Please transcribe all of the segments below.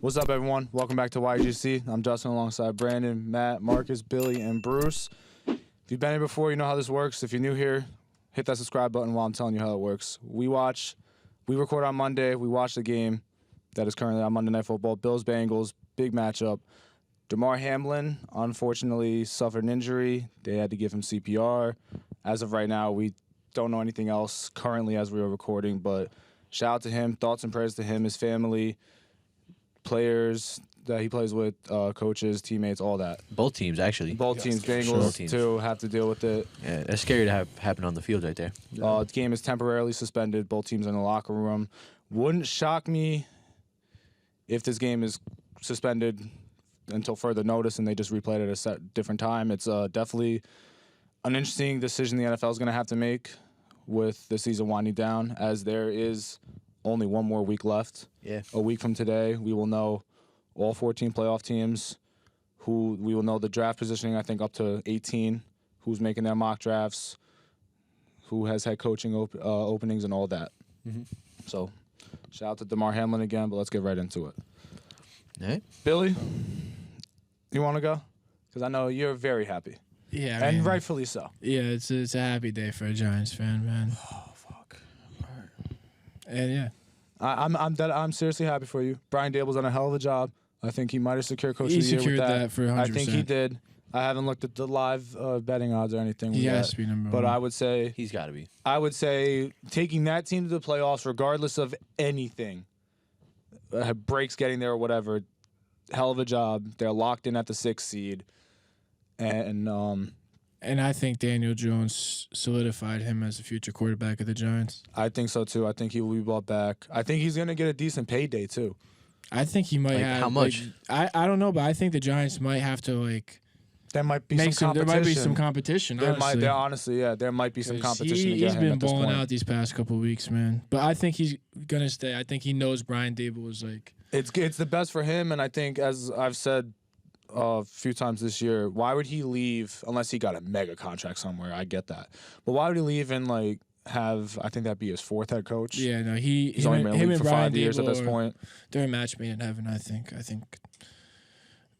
What's up, everyone? Welcome back to YGC. I'm Justin alongside Brandon, Matt, Marcus, Billy, and Bruce. If you've been here before, you know how this works. If you're new here, hit that subscribe button while I'm telling you how it works. We record on Monday. We watch the game that is currently on Monday Night Football. Bills-Bengals, big matchup. Damar Hamlin, unfortunately, suffered an injury. They had to give him CPR. As of right now, we don't know anything else currently as we are recording, but shout out to him. Thoughts and prayers to him, his family, players that he plays with, coaches, teammates, all that. Both teams, actually. Both teams, Bengals, too, have to deal with it. Yeah, that's scary to have happen on the field right there. The game is temporarily suspended. Both teams in the locker room. Wouldn't shock me if this game is suspended until further notice and they just replay it at a different time. It's definitely an interesting decision the NFL is going to have to make with the season winding down, as there is only one more week left. Yeah. A week from today, we will know all 14 playoff teams. We will know the draft positioning, I think, up to 18, who's making their mock drafts, who has had coaching openings and all that. Mm-hmm. So, shout out to Damar Hamlin again, but let's get right into it. All right. Billy, you want to go? Because I know you're very happy. Yeah, and rightfully so. Yeah, it's a happy day for a Giants fan, man. Oh, fuck. And yeah, I'm seriously happy for you. Brian Dable's done a hell of a job. I think he might have secured Coach of the Year with secured that for 100%. I think he did. I haven't looked at the live betting odds or anything. He has to be number one. But I would say he's got to be. I would say taking that team to the playoffs, regardless of anything, breaks getting there or whatever, hell of a job. They're locked in at the 6th seed, and I think Daniel Jones solidified him as the future quarterback of the Giants. I think so too. I think he will be brought back. I think he's gonna get a decent payday too. I think he might have. How much? I don't know, but I think the Giants might have to There might be some competition. There might be some competition. There might be some competition. He's been balling out these past couple of weeks, man. But I think he's gonna stay. I think he knows Brian Dable is like. It's the best for him, and I think, as I've said a few times this year, why would he leave unless he got a mega contract somewhere? I get that, but why would he leave and have? I think that'd be his 4th head coach. Yeah, no, he's only been in the league for Brian 5 years Dable at this point. They're a match made in heaven. I think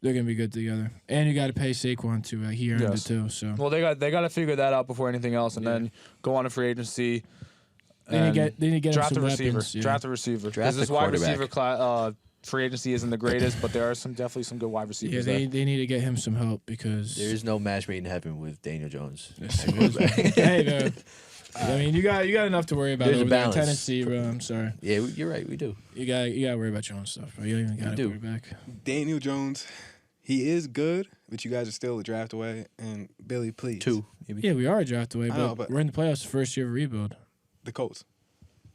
they're gonna be good together. And you got to pay Saquon too. He earned it too. So well, they got to figure that out before anything else, and then go on to free agency. Then you get draft some a receiver. weapons, yeah. Draft a receiver. Draft this a wide quarterback. receiver free agency isn't the greatest, but there are definitely some good wide receivers. Yeah, they need to get him some help because there is no match made in heaven with Daniel Jones. Hey, man. I mean, you got enough to worry about There's over a there in balance. Tennessee, bro. I'm sorry. Yeah, you're right. We do. You got to worry about your own stuff, bro. You don't even got a quarterback. Daniel Jones, he is good, but you guys are still a draft away. And Billy, please. 2, maybe. Yeah, we are a draft away, know, but but we're in the playoffs, the first year of rebuild. The Colts.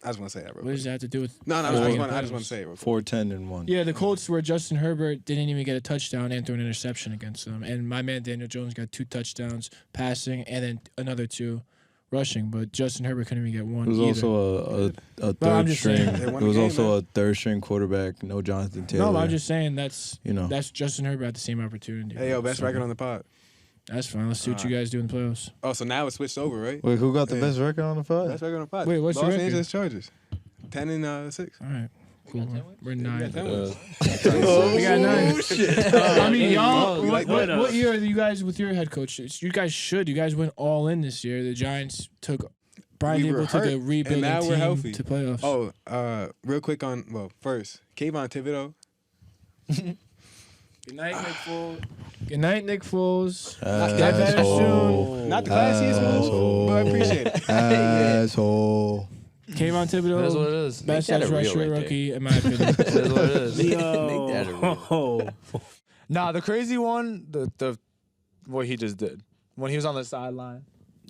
I just want to say that real What quick. does that have to do with? No, I just want to say it real quick. 4-10-1. Yeah, the Colts where Justin Herbert didn't even get a touchdown and threw an interception against them, and my man Daniel Jones got 2 touchdowns passing and then another 2 rushing, but Justin Herbert couldn't even get one. It was either. also a But I'm third just string. saying- They It won the was game, also man. a third string quarterback. No Jonathan Taylor. No, but I'm just saying that's You know. that's Justin Herbert had the same opportunity. Hey, yo, best So, record on the pod. That's fine. Let's see what you guys do in the playoffs. Oh, so now it's switched over, right? Wait, who got the Yeah. best record on the pod? Best record on the pod. Wait, what's the Los record? Angeles Chargers. 10-6. All right, cool. We're 9. got 10 wins. We got 9. I mean, y'all. You like What year are you guys with your head coach? You guys should. You guys went all in this year. The Giants took. Brian We were Dable took a hurt, rebuilding and now we're team healthy. to playoffs. Oh, real quick first, Kayvon Thibodeau. Good night, Nick Foles. Good night, Nick Foles. Asshole. Not the classiest move, Asshole. but I appreciate it. Asshole. Kayvon Thibodeau. It is what it is. Best Make that edge a real rusher right there. rookie, in my opinion. It is what it is. Make that a real. Nah, the crazy one, the what he just did when he was on the sideline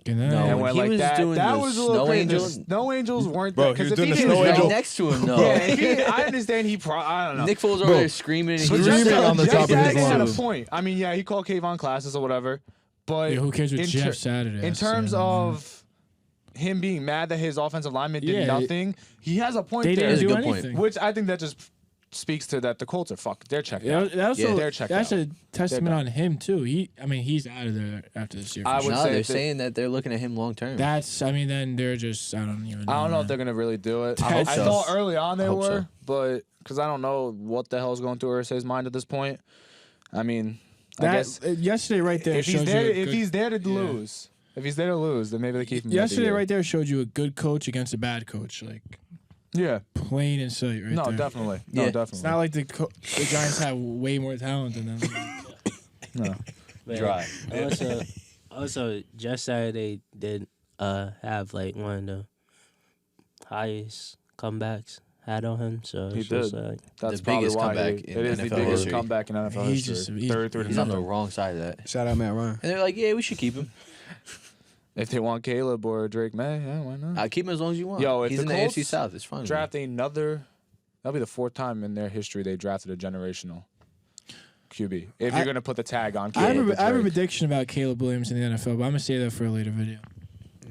Good night. No, and when went he like was that. doing That the was a little snow crazy. angels? The snow angels weren't Bro, there he was if doing the didn't- snow Right angel. next to him, though. Yeah, I understand I don't know. Nick Foles over Bro, there screaming. And But he Screaming Jeff on the Jeff top of his Saturday had a lungs. point. I mean, yeah, he called Kayvon classes or whatever, but Yeah, who cares what in Jeff ter- Saturday in has to terms say, man? of him being mad that his offensive lineman did Yeah, nothing, he has a point They there. didn't That's a do good point. anything. Which I think that just speaks to that the Colts are they're checked Yeah, out. They're checked that's out. a testament done. on him too. He's out of there after this year. For I sure. would No, say they're that- saying that they're looking at him long term. Then they're just I don't even know. I don't know if man. they're gonna really do it. I hope I so. thought early on they I hope were, so. but because I don't know what the hell's going through Irsay's mind at this point. I mean, I guess Yesterday right there if he's shows there, you a if good- he's there to yeah. lose, if he's there to lose, then maybe they keep him. Yesterday right there showed you a good coach against a bad coach, like Yeah. plain in sight right No, there. definitely. Yeah. No, It's definitely. It's not like the Giants have way more talent than them. No. But Dry. Also, just Saturday did have like one of the highest comebacks had on him. So He it's just did. like That's The probably biggest why comeback it in is the NFL biggest history. comeback in NFL He's history. just- 33 to He's on the nothing. wrong side of that. Shout out Matt Ryan. And they're like, yeah, we should keep him. If they want Caleb or Drake May, yeah, why not? I'll keep him as long as you want. Yo, if He's the in the Colts AFC South. It's fine. with me. Draft another. That'll be the fourth time in their history they drafted a generational QB. If you're gonna put the tag on I have, Caleb, a, I have a Drake. prediction about Caleb Williams in the NFL, but I'm gonna say that for a later video. You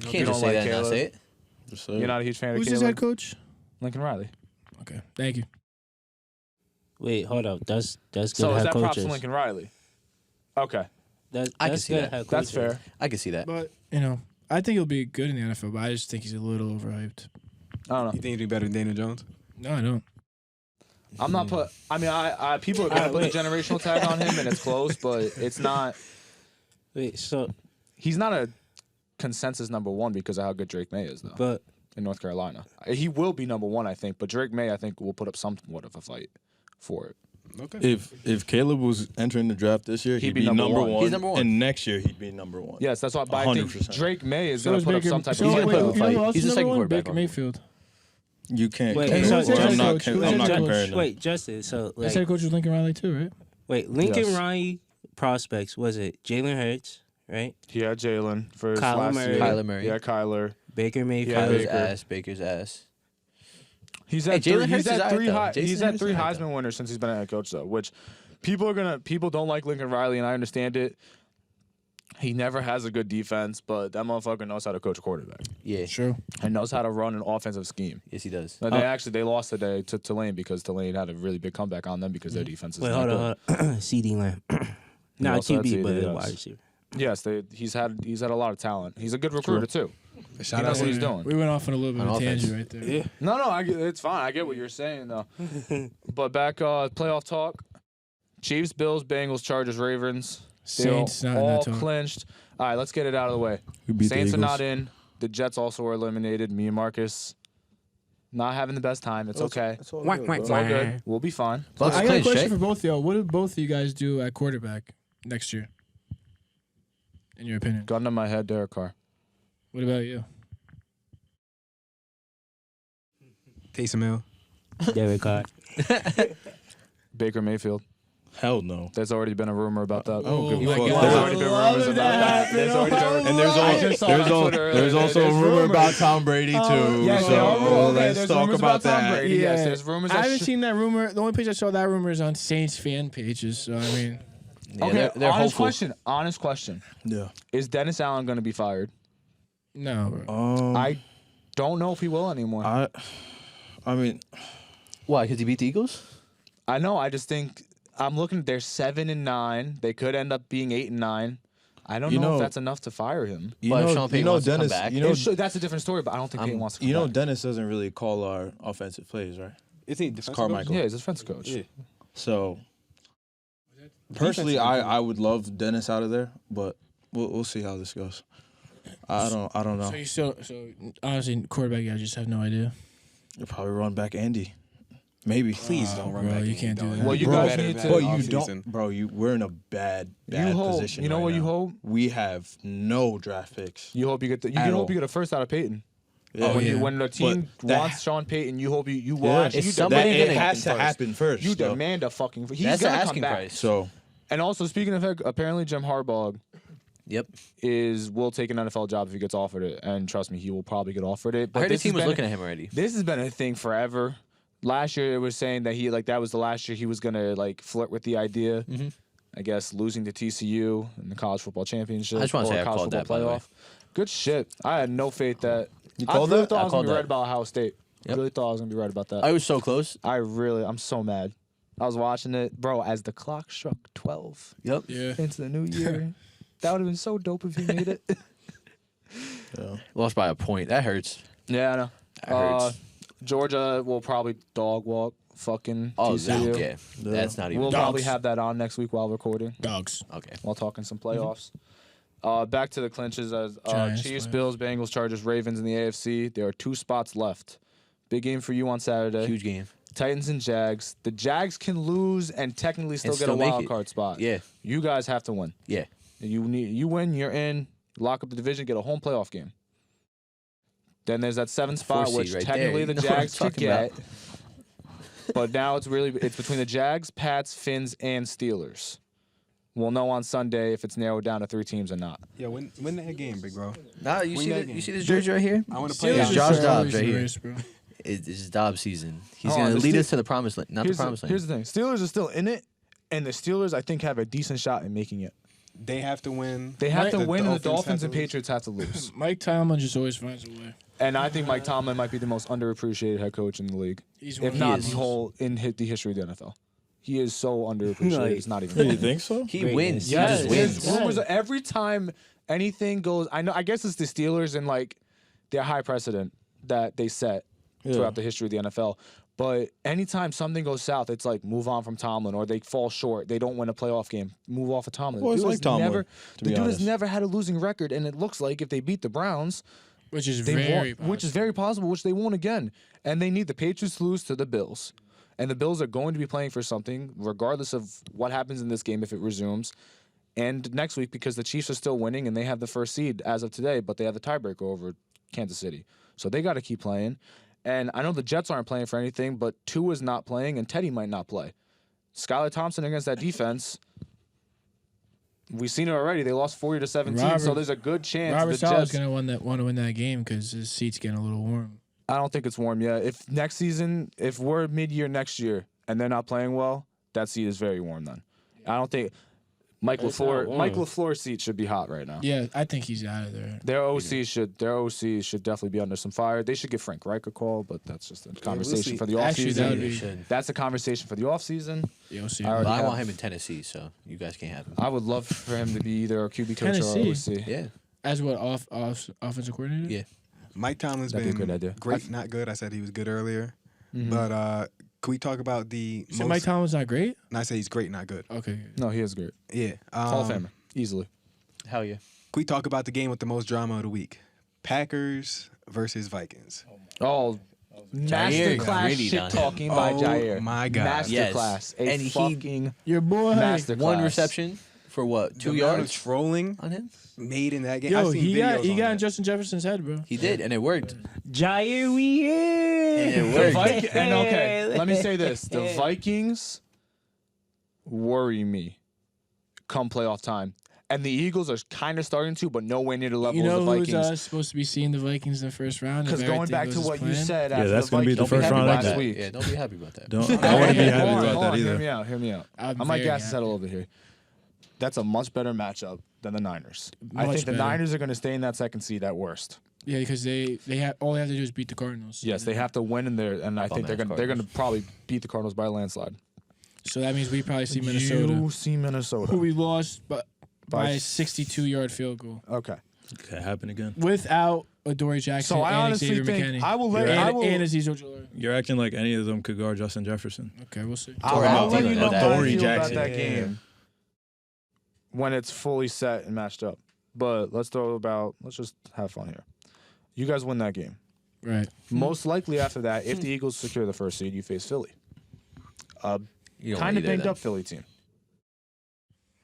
You can't don't just say like that and not Caleb? say it. Just say You're not a huge fan Who's of his Caleb. head coach? Lincoln Riley. Okay, thank you. wait, hold up. That's good So is head that props coaches. to Lincoln Riley? Okay, That's I can that's see good that. head that's coaches. fair. I can see that. But I think he'll be good in the NFL, but I just think he's a little overhyped. I don't know. You think he'd be better than Daniel Jones? No, I don't. I'm not put. I mean, I people are gonna put a generational tag on him, and it's close, but it's not. Wait, so He's not a consensus number one because of how good Drake May is, though. but In North Carolina, he will be number one, I think. But Drake May, I think, will put up somewhat of a fight for it. Okay. If Caleb was entering the draft this year, he'd be number one. He's number one. And next year he'd be number one. Yes, that's why. But I think 100%. Drake May is So gonna is put up Baker. some type So of. He's fight. gonna put up a you know fight. who else He's is the second number one? quarterback Baker on. Mayfield. You can't. Wait, compare. so- Who's his head I'm not. coach? Who's I'm his not head coach? comparing them. wait, Justice. So His head like, coach was Lincoln Riley too, right? wait, Lincoln Yes. Riley prospects was it Jalen Hurts, right? He had Jalen for his Kyler last Murray. year. Kyler Murray. Yeah, Kyler. Baker Mayfield. Yeah, Kyler's Baker. ass. Baker's ass. He's Hey, had Jalen three. Hurts He's is had three. alright, though. He's Jason had Hurts three is alright, Heisman winners since he's been a head coach, though. Which people don't like Lincoln Riley, and I understand it. He never has a good defense, but that motherfucker knows how to coach a quarterback Yeah. True. and knows how to run an offensive scheme. Yes, he does. And they lost today to Tulane because Tulane had a really big comeback on them because their defense is Wait, not hold good. on. CD Lamb. Not also had QB, CD, but yes. wide receiver. Yes, he's had a lot of talent. He's a good recruiter too. Shout He knows out what he's to doing. We went off on a little bit On of a offense. tangent right there. No, it's fine. I get what you're saying though. But back playoff talk: Chiefs, Bills, Bengals, Chargers, Ravens. Saints They're not in all that talk. clinched. All right, let's get it out of the way. We beat the Saints are Eagles. not in. The Jets also were eliminated. Me and Marcus not having the best time. It's okay. It's all Whack, good, whack, bro. It's all good. We'll be fine. Bucks I got a clinched, question right? for both of y'all. What do both of you guys do at quarterback next year? In your opinion. Gun to my head, Derek Carr. What about you? Taysom Hill. Derek Carr. Baker Mayfield. Hell no. There's already been a rumor about that. I don't give a my fuck. God. There's I already been love rumors that. about that. There's already been And there's I just saw it on Twitter earlier. there's also a There's rumor rumors. about Tom Brady too. Yes, so there are rumors. let's There's talk rumors about Tom that. Brady. Yes, there's rumors. I that haven't seen that rumor. The only page I saw that rumor is on Saints fan pages. So I mean, Yeah, Okay, they're honest hopeful. question. Yeah. Is Dennis Allen going to be fired? no. Bro. I don't know if he will anymore. I mean, Why? Because he beat the Eagles? I know. I just think I'm looking. They're 7-9. They could end up being 8-9. I don't You know know- if that's enough to fire him. But if Sean Payton wants to come Dennis. back- You know, That's a different story, but I don't think Payton wants to. you come know, back. Dennis doesn't really call our offensive plays, right? Is he defensive Carmichael. Yeah, he's a defensive coach. Yeah. So, personally, I would love Dennis out of there, but we'll see how this goes. I don't know. So honestly, quarterback, I just have no idea. You'll probably run back Andy, maybe. Please don't run bro, back. you in, can't do dog. that. Well, you Be guys better need than to- But that you offseason. don't, bro. We're in a bad hope. position. You know right what you now. hope? We have no draft picks. You hope you get the. You At can all. hope you get a first out of Peyton. Yeah. Oh, yeah. When the team But that- wants Sean Payton, you hope you Yeah. watch. It's You somebody demand it gonna has to first. happen first. You though. demand a fucking. He's That's the gonna come asking back. price. So And also, speaking of that, apparently Jim Harbaugh Yep. will take an NFL job if he gets offered it, and trust me, he will probably get offered it. I But heard his this team has was been- looking at him already. This has been a thing forever. Last year, it was saying that that was the last year he was gonna flirt with the idea. Mhm. I guess losing to TCU in the college football championship I just wanna or say I college called football that, by the way. playoff. Good shit. I had no faith that. You I called really that? thought I I was gonna called be right that. about Ohio State. Yep. Really thought I was gonna be right about that. I was so close. I'm so mad. I was watching it, bro. As the clock struck 12 Yep. Yeah. into the new year, that would have been so dope if he made it. Yeah. Lost by a point. That hurts. Yeah, I know. That hurts. Georgia will probably dog walk fucking Oh, TCU. yeah. That's not even. We'll Dogs. probably have that on next week while recording, Dogs. Okay. while talking some playoffs. Back to the clinches as Giants, Chiefs, right. Bills, Bengals, Chargers, Ravens in the AFC. There are 2 spots left. Big game for you on Saturday. Huge game. Titans and Jags. The Jags can lose and technically still And get still a make wild it. card spot. Yeah. You guys have to win. Yeah. You win, you're in. Lock up the division, get a home playoff game. Then there's that 7th spot, seed which right technically there. the You know what I'm Jags could talking get. about. But now it's between the Jags, Pats, Finns, and Steelers. We'll know on Sunday if it's narrowed down to 3 teams or not. Yo, win that game, big bro. Nah, you Win see that the, game. you see this jersey right here? I want to play. It's Steelers Josh are Dobbs always right in the here. race, bro. It's Dobbs season. He's Hold on, gonna the lead Ste- us to the promised land. Not the promised land. Here's the thing. Steelers are still in it, and the Steelers, I think, have a decent shot in making it. They have to win. They have Right. to The win, and the Dolphins Dolphins have and to lose. Patriots have to lose. Mike Tomlin just always finds a way. And I think Mike Tomlin might be the most underappreciated head coach in the league, He's one if of not those. the whole the history of the NFL. He is so underappreciated. Like- It's not even. You funny. think so? He Greatness. wins. Yes, he just wins. there's rumors of every time anything goes. I guess it's the Steelers and like their high precedent that they set throughout the history of the NFL. But anytime something goes south, it's like move on from Tomlin, or they fall short, they don't win a playoff game, move off of Tomlin. Well, it's Dude like has Tomlin, never, to the be dude has honest. never had a losing record, and it looks like if they beat the Browns, Which is they very won't, which is very possible, which they won't again. And they need the Patriots to lose to the Bills. And the Bills are going to be playing for something, regardless of what happens in this game if it resumes. And next week, because the Chiefs are still winning and they have the first seed as of today, but they have the tiebreaker over Kansas City. So they got to keep playing. And I know the Jets aren't playing for anything, but Tua's not playing and Teddy might not play. Skylar Thompson against that defense, we've seen it already. They lost 40-17, so Robert- there's a good chance Robert the Sala's Jets. gonna want to win that game because his seat's getting a little warm. I don't think it's warm yet. If next season, if we're mid-year next year and they're not playing well, that seat is very warm then. I don't think Mike It's not LaFleur, warm. Mike LaFleur's seat should be hot right now. Yeah, I think he's out of there. Their OC should definitely be under some fire. They should give Frank Reich a call, but that's just a conversation see. for the Actually, that would offseason. be- Should. That's a conversation for the offseason. You'll see. I already But I have- want him in Tennessee, so you guys can't have him. I would love for him to be either a QB coach or Tennessee. OC. Yeah. As what offensive coordinator? Yeah. Mike Tomlin's That'd be a been good idea. great, not good. I said he was good earlier. But can we talk about the So Mike Tomlin's not great. And I say he's great, not good. Okay. No, he is great. Yeah. Hall of Famer, easily. Hell yeah. Can we talk about the game with the most drama of the week? Packers versus Vikings. Oh, Jair masterclass gritty shit on him. talking by Oh Jair. my God. Masterclass. Yes. A And he- fucking Your boy. masterclass. One reception for what? 2 The amount of yards trolling on him? made in that game. Yo, I've seen he got videos on in that. Justin Jefferson's head, bro. He did, and it worked. Jair, we here. And it The worked. and okay, let me say this: the Vikings worry me come playoff time, and the Eagles are kind of starting to, but nowhere near the level You know of the who's Vikings. supposed to be seeing the Vikings in the first round? Because if going everything back to goes as what you planned? said, Yeah, after that's the gonna be the Vikings first beat round last exit. week. Yeah, don't be happy about that. Don't, I wouldn't be Hey, happy hold on, about hold that on, either. Hear me out. I'm I might very gas his head a happy. little bit here. That's a much better matchup than the Niners. I Much think the better. Niners are going to stay in that second seed at worst. Yeah, because they have all they have to do is beat the Cardinals. Yes, they have to win in there, and I think they're Bum-ass going to Cardinals. probably beat the Cardinals by a landslide. So that means we probably see Minnesota, You see Minnesota. who we lost by a f- 62-yard field goal Okay. Could that happen again? without Adoree Jackson So I and honestly Xavier think McKinney. I will let and, I will, and Azeez Ojulari. You're acting like any of them could guard Justin Jefferson. Okay, we'll see. I'll Torrey let you Thielen, know that how I Adoree feel about Jackson. that Yeah. game when it's fully set and matched up. But let's just have fun here. You guys win that game. Right. Most likely after that, if the Eagles secure the first seed, you face Philly. You don't Kind want of either banged them. up Philly team.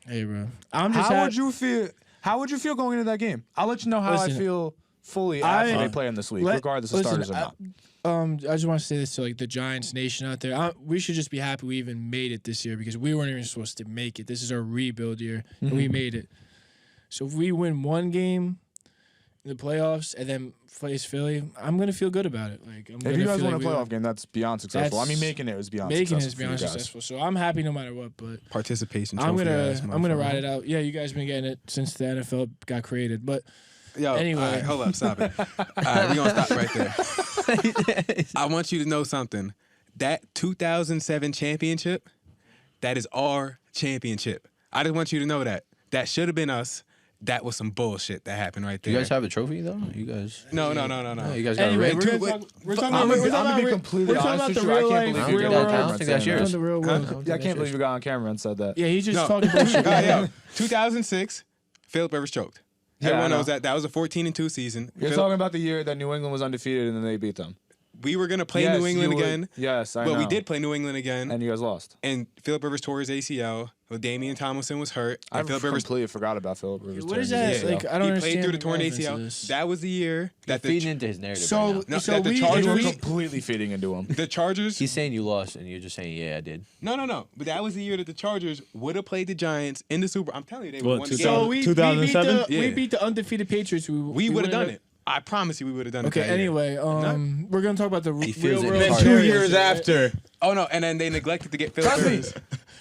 Hey, bro. I'm just How would you feel? How would you feel going into that game? I'll let you know how I Listen, feel fully after I- they play them this week, Let- regardless of listen, starters or not. I just want to say this to like the Giants nation out there. We should just be happy we even made it this year because we weren't even supposed to make it. This is our rebuild year, and we made it. So if we win one game in the playoffs and then face Philly, I'm gonna feel good about it. Like I'm If gonna you guys feel win like a we- playoff game, that's beyond successful. I mean, That's- making it is beyond making it successful. is for beyond you guys. successful. So I'm happy no matter what. But Participation I'm trophy. gonna ass I'm gonna motherfucker. ride it out. Yeah, you guys been getting it since the NFL got created, but Yo, Anyway. all right, hold up, stop it. All right, we're going to stop right there. I want you to know something. That 2007 championship That is our championship. I just want you to know that. That should have been us. That was some bullshit that happened right Do there. you guys have a trophy though? You guys? No. No, you guys got Anyway, a ring. we're talking I'm about gonna be completely honest with the you. I real can't life, believe real you got on world. camera I and think said that's that. yours. the real world. Yeah, I can't believe you got on camera and said that. Yeah, he's just No. talking bullshit. Yo, 2006, Phillip Rivers choked. Yeah, Everyone I know. knows that. That was a 14-2 season. You're talking about the year that New England was undefeated and then they beat them. We were gonna play Yes, New England you would- again. Yes, I But know. we did play New England again. And you guys lost. And Phillip Rivers tore his ACL. Well, Damian Tomlinson was hurt. I And Phillip Rivers completely forgot about Phillip Rivers. What is tearing his that? ACL. Like, I don't he understand. played through the the torn relevance of ACL. this. That was the year that Feeding into his narrative. So, right now. No, so that the we, Chargers You're we- completely feeding into him. the Chargers. He's saying you lost, and you're just saying, yeah, I did. No. But that was the year that the Chargers would have played the Giants in the Super. I'm telling you, they would What, have won the 2000? so game. we 2007? beat the, we Yeah. beat the undefeated Patriots. We would have done would've- it. I promise you, we would have done Okay. it. that year. Anyway, we're gonna talk about the He real feels it in world. his heart. scenarios, 2 right? after. Oh no, and then they neglected to get Phillip Trust me. Rivers.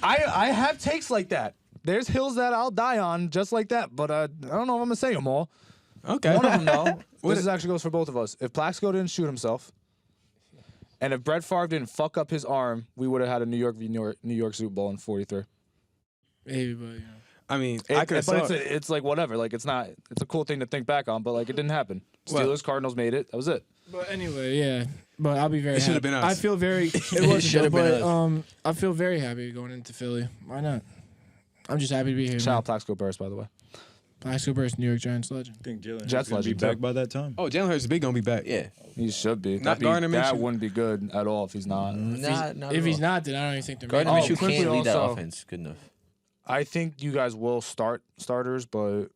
I have takes like that. There's hills that I'll die on just like that, but I don't know if I'm gonna say them all. Okay. One of them though. What This actually goes for both of us. If Plaxico didn't shoot himself, and if Brett Favre didn't fuck up his arm, we would have had a New York Super Bowl in '43. Maybe, but, you know. I mean, I could have But saw it. it's like whatever. Like it's not. It's a cool thing to think back on, but like it didn't happen. Well- Steelers, Cardinals made it. That was it. But anyway, yeah. But I'll be very. It should have happy. been us. I feel very. It was should have but been I feel very happy going into Philly. Why not? I'm just happy to be here. Shout out Plaxico Burst, by the way. Plaxico Burst, New York Giants legend. I think Jalen Jets Hurts gonna be legend, back too. by that time. Oh, Jalen Hurts is big gonna be back. Yeah. He should be. Not That'd be- Gardner That Minshew. wouldn't be good at all if he's not. Not If he's at not, then I don't even think they're all. Gardner making Oh, Minshew quickly can't lead that also- offense good enough. I think you guys will start starters, but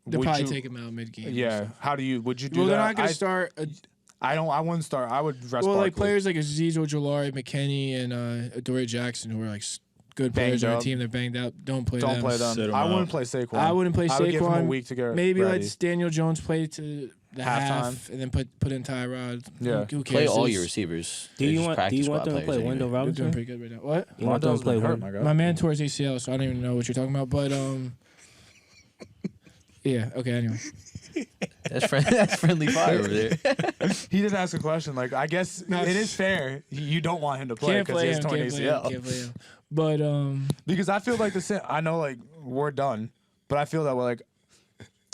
They'll would probably you- take him out mid game. Yeah. How do you? Would you do Well, they're that? not going to start. I wouldn't start. I would rest. Well, like Barkley. players like Azeez Ojulari, McKinney, and Adoree Jackson, who are like good players Banged on up. the team. They're banged up. Don't play Don't them. play them. Sit 'em I out. wouldn't play Saquon. I wouldn't play I would give him a Saquon. week to get Maybe ready. let Daniel Jones play to the half, Halftime. and then put in Tyrod. Yeah. Who cares? Play all It's- your receivers. Do They're you just want practice them squad to play players Wendell anyway. They're doing Robinson? pretty good right now. What? You want them Wendell's to play been hurt, Wendell? my guy. My man tore his ACL, so I don't even know what you're talking about. But yeah. Okay. Anyway, That's friendly fire over there. He did ask a question. Like, I guess it is fair. You don't want him to play can't because play he has him. torn Can't play him. ACL. Can't play him. But Because I feel like I know like we're done, but I feel that we're like.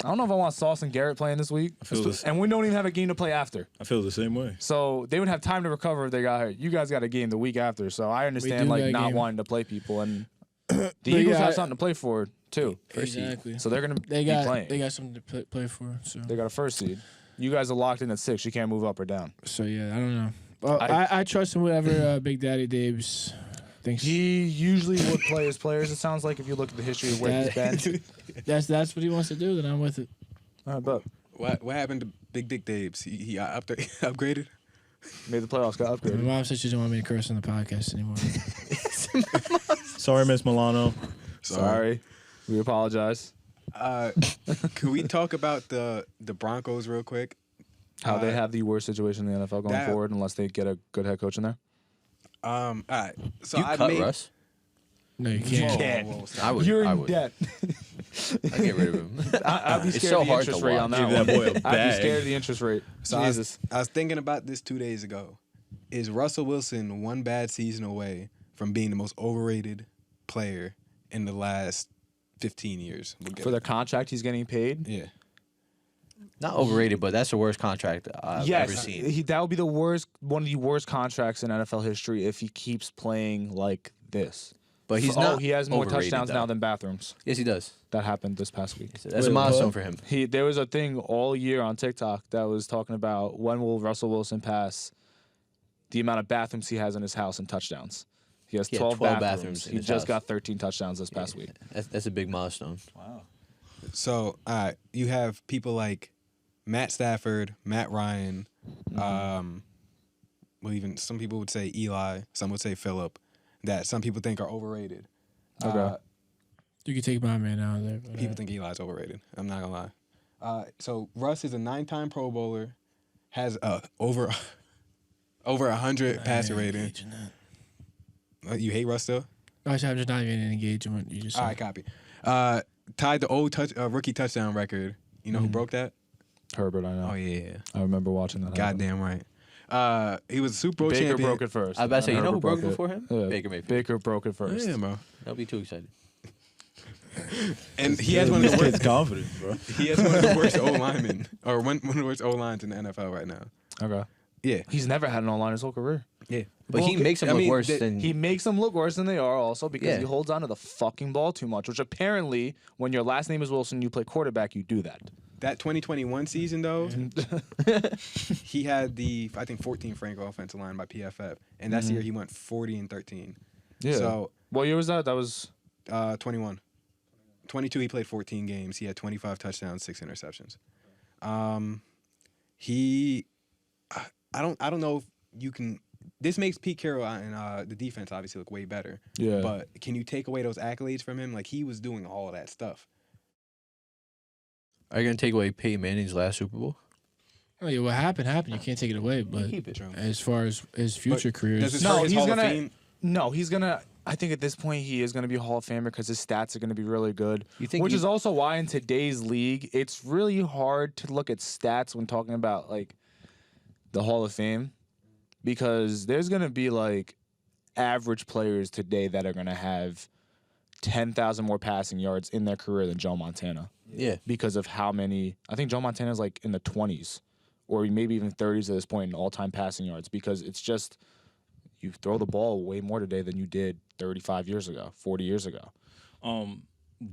I don't know if I want Sauce and Garrett playing this week, feel this- and we don't even have a game to play after. I feel the same way. So they would have time to recover if they got hurt. You guys got a game the week after, so I understand do like got a not game. wanting to play people, and the Eagles yeah, have something to play for too. exactly. So they're gonna They be got playing. something to play for. So They got a first seed. You guys are locked in at 6. You can't move up or down. yeah, I don't know. Well, I- I trust in whatever Big Daddy Dave's thinks. He usually would play his players. It sounds like if you look at the history of where he's been. That's what he wants to do. Then I'm with it. All right, but What happened to Big Dick Dave's? He upgraded. made the playoffs, got My upgraded. mom said she doesn't want me to curse on the podcast anymore. Sorry, Miss Milano. Sorry, we apologize. Can we talk about the Broncos real quick? How they have the worst situation in the NFL going that- forward unless they get a good head coach in there. All right. So You I cut made. Russ? No, you can't. can't. Whoa, stop. I would. You're I in would. debt. I get rid of him. I'd be It's scared so of the hard to interest rate on watch. that Give one. that boy a I'd be bag. scared of the interest rate. So Jesus. I was thinking about this 2 days ago. Is Russell Wilson one bad season away from being the most overrated player in the last 15 years? We'll get For the it. contract he's getting paid. Yeah. Not overrated, but that's the worst contract I've ever seen. That would be one of the worst contracts in NFL history if he keeps playing like this. But he's not. He has more overrated, touchdowns though. now than bathrooms. Yes, he does. That happened this past week. That's a milestone for him. There was a thing all year on TikTok that was talking about when will Russell Wilson pass the amount of bathrooms he has in his house and touchdowns. He has He had 12, 12 bathrooms. bathrooms in He his just house. got 13 touchdowns this past week. That's a big milestone. So, you have people like Matt Stafford, Matt Ryan, well, even some people would say Eli, some would say Phillip, that some people think are overrated. Okay. You can take my man out of there. But, People think Eli's overrated. I'm not gonna lie. So Russ is a 9-time Pro Bowler, has over 100 passer rating. You hate Russ still? I'm just not even engaged in what you just said. All right, copy. Tied the old rookie touchdown record. You know who broke that? Herbert, I know. Oh yeah, I remember watching that. happen. goddamn right. He was a Super Bowl Baker champion. broke it first. I was about to say, you know who Herbert broke it broke before him? Yeah. Baker Mayfield. Baker broke it first. Yeah, bro. Don't be too excited. And he has one of the This kid's worst. confident, bro. He has one of the worst O linemen, or one of the worst O lines in the NFL right now. Okay. Yeah, He's never had an O-line his whole career. yeah. But he makes them I look mean, worse the- than He makes them look worse than they are also because Yeah. he holds on to the fucking ball too much, which apparently, when your last name is Wilson, you play quarterback, you do that. That 2021 season though, he had the 14th ranked offensive line by PFF, and that's the year he went 40-13. Yeah. So What year was that? That was 21. 22 he played 14 games. He had 25 touchdowns, 6 interceptions. I don't know if you can. This makes Pete Carroll and the defense obviously look way better. Yeah. But can you take away those accolades from him? Like he was doing all of that stuff. Are you gonna take away Peyton Manning's last Super Bowl? Oh yeah, what happened. You can't take it away. But Keep it. True. as far as his future But career, does it No, hurt his he's Hall of gonna- Fame? No, he's gonna. I think at this point he is gonna be a Hall of Famer because his stats are gonna be really good. You think Which you- is also why in today's league it's really hard to look at stats when talking about like the Hall of Fame, because there's gonna be like average players today that are gonna have 10,000 more passing yards in their career than Joe Montana Yeah. because of how many. I think Joe Montana's like in the 20s or maybe even 30s at this point in all-time passing yards because it's just. You throw the ball way more today than you did 35 years ago, 40 years ago.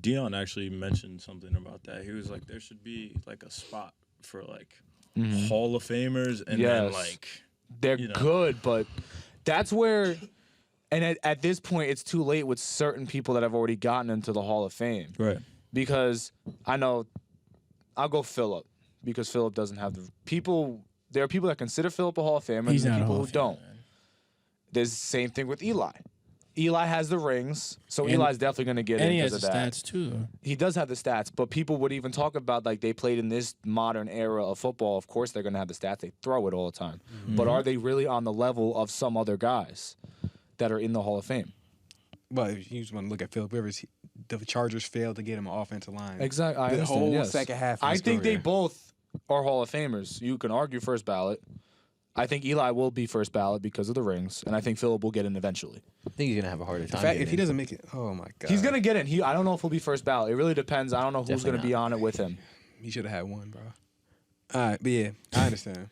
Dion actually mentioned something about that. He was like, there should be like a spot for like Hall of Famers, and then Yes. like They're you know. good, but that's where, and at this point, it's too late with certain people that have already gotten into the Hall of Fame. right. Because I know, I'll go Phillip, because Phillip doesn't have the people. There are people that consider Phillip a Hall of Famer, and he's there are not a people Hall who of Famer, don't. man. There's the same thing with Eli. Eli has the rings, so And- Eli's definitely going to get And in he has because the of that. stats too. Though. He does have the stats, but people would even talk about like they played in this modern era of football. Of course, they're going to have the stats. They throw it all the time. But are they really on the level of some other guys that are in the Hall of Fame? But if you just want to look at Philip Rivers, the Chargers failed to get him an offensive line. Exactly. I The understand, whole yes. second half of I his think they career. both are Hall of Famers. You can argue first ballot. I think Eli will be first ballot because of the rings, and I think Phillip will get in eventually. I think he's gonna have a harder In time. fact, getting if he in. doesn't make it, oh my god, He's gonna get in. I don't know if he'll be first ballot. It really depends. I don't know who's Definitely gonna be on it with him. He should have had one, bro. All right, but yeah, I understand.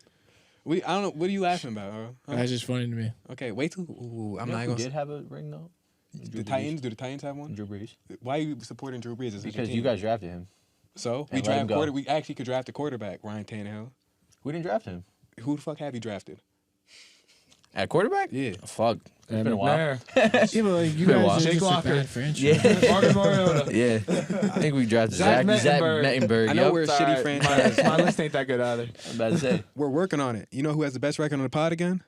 I don't know. What are you laughing about, bro? Huh? That's just funny to me. Okay, wait till. Ooh, I'm You know not who gonna. did have a ring though? The Titans? Do the Titans have one? Drew Brees. Why are you supporting Drew Brees? As such a Because team? you guys drafted him. So we and let him draft go. We actually could draft a quarterback, Ryan Tannehill. We didn't draft him. Who the fuck have you drafted? At quarterback? Yeah. Fuck. It's And been a while. McNair. Yeah, but like you Been a guys while. are Jake just Locker. a bad franchise. Yeah. Marcus Mariota. Yeah. I think we drafted Zach Zach Mettenberg. Mettenberg. I know Yep. we're a It's shitty all right. franchise. My list ain't that good either. I'm about to say. We're working on it. You know who has the best record on the pod again?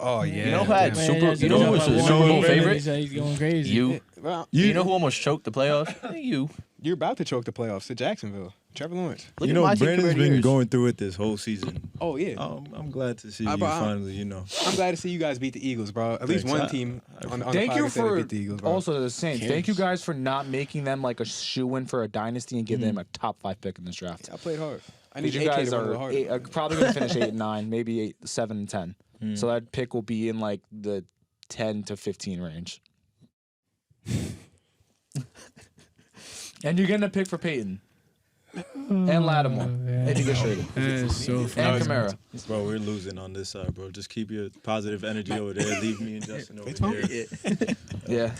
Oh yeah. You know who had damn. Super- Man, you know who was the one Super Bowl game, favorite? He's going crazy. You. Well, You know who almost choked the playoffs? You. you're about to choke the playoffs to Jacksonville. Trevor Lawrence. Look You at know, my team Brandon's compared to been yours. going through it this whole season. Oh yeah. I'm glad to see you but finally. You know, I'm glad to see you guys beat the Eagles, bro. At least Thanks. one team on the Thank you podcast said they for beat the Eagles, bro. also the same. Thank you guys for not making them like a shoe-in for a dynasty and give them a top 5 pick in this draft. I played hard. I need Because you AK guys to run a little are harder. probably going to finish 8 and 9, maybe 8, 7 and 10. So that pick will be in like the 10 to 15 range. And you're getting a pick for Peyton and Lattimore if you get traded, That is so funny. and Kamara. bro, we're losing on this side, bro. Just keep your positive energy over there. Leave me and Justin over here. Yeah,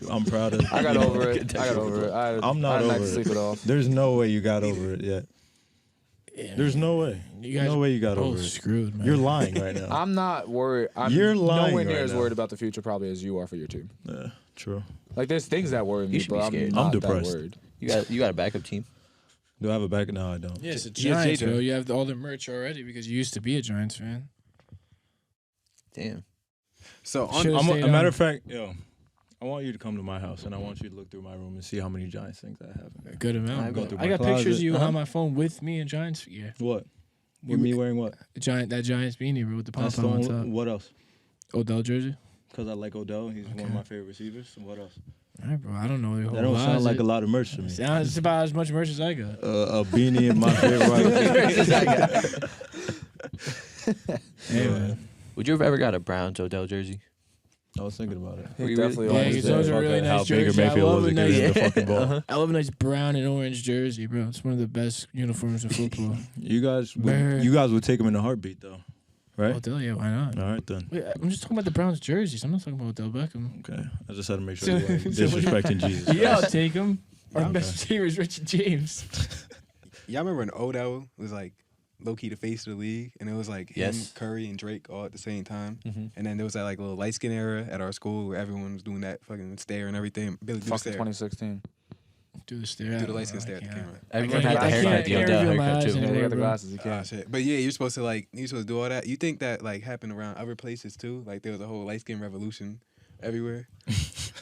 I'm proud of. I got you know, over it. I got over it. I'm not I had a night over to it. sleep it off. There's no way you got over it yet. Yeah. There's no way. You guys No way you got both over it. screwed, man. You're lying right now. I'm not worried. I'm You're lying nowhere near right as now. worried about the future probably as you are for your team. Yeah, true. Like there's things that worry me, should but be I'm scared. not I'm that depressed. worried. You got a backup team. Do I have a back? No, I don't. Yeah, it's the Yes, Giants, JJ. bro. You have all the merch already because you used to be a Giants fan. Damn. So on, Should've I'm stayed a matter on. of fact, yo, I want you to come to my house and I want you to look through my room and see how many Giants things I have in there. A good amount. I go bro. through I my got pictures of closet. you Uh-huh. on my phone with me in Giants gear. What? With me wearing what? That Giants beanie, bro, with the pom That's the pom on only- top. What else? Odell jersey. Because I like Odell. He's one of my favorite receivers. And what else? All right, bro. I don't know. That don't sound like a lot of merch to me. Sounds about as much merch as I got. A beanie and my favorite wide receiver. Hey, man. Would you have ever got a Browns Odell jersey? I was thinking about it. He definitely Yeah, always because did. those are really How nice Baker jerseys. I Mayfield love was a at nice, getting the fucking ball. I love a nice brown and orange jersey, bro. It's one of the best uniforms in football. You guys Brr. would take him in a heartbeat though, right? Odell, yeah, why not? All right then. Wait, I'm just talking about the Browns jerseys. I'm not talking about Odell Beckham. Okay, I just had to make sure So- you weren't disrespecting Jesus. Yeah, I'll Christ. take him. Our Okay. best receiver is Richard James. Y'all remember when Odell was like low key the face of the league, and it was like him, Yes. Curry, and Drake all at the same time. Mhm. And then there was that like little light skin era at our school where everyone was doing that fucking stare and everything. Billy do the Fucking stare. 2016. Do the stare. Do the light skin stare at the camera. Everyone can't- had the I haircut, can't- the I can't Odell reveal my haircut eyes too. Yeah, anymore. you got the bro. glasses. You Ah, can't. shit. But yeah, you're supposed to do all that. You think that like happened around other places too? Like there was a whole light skin revolution everywhere.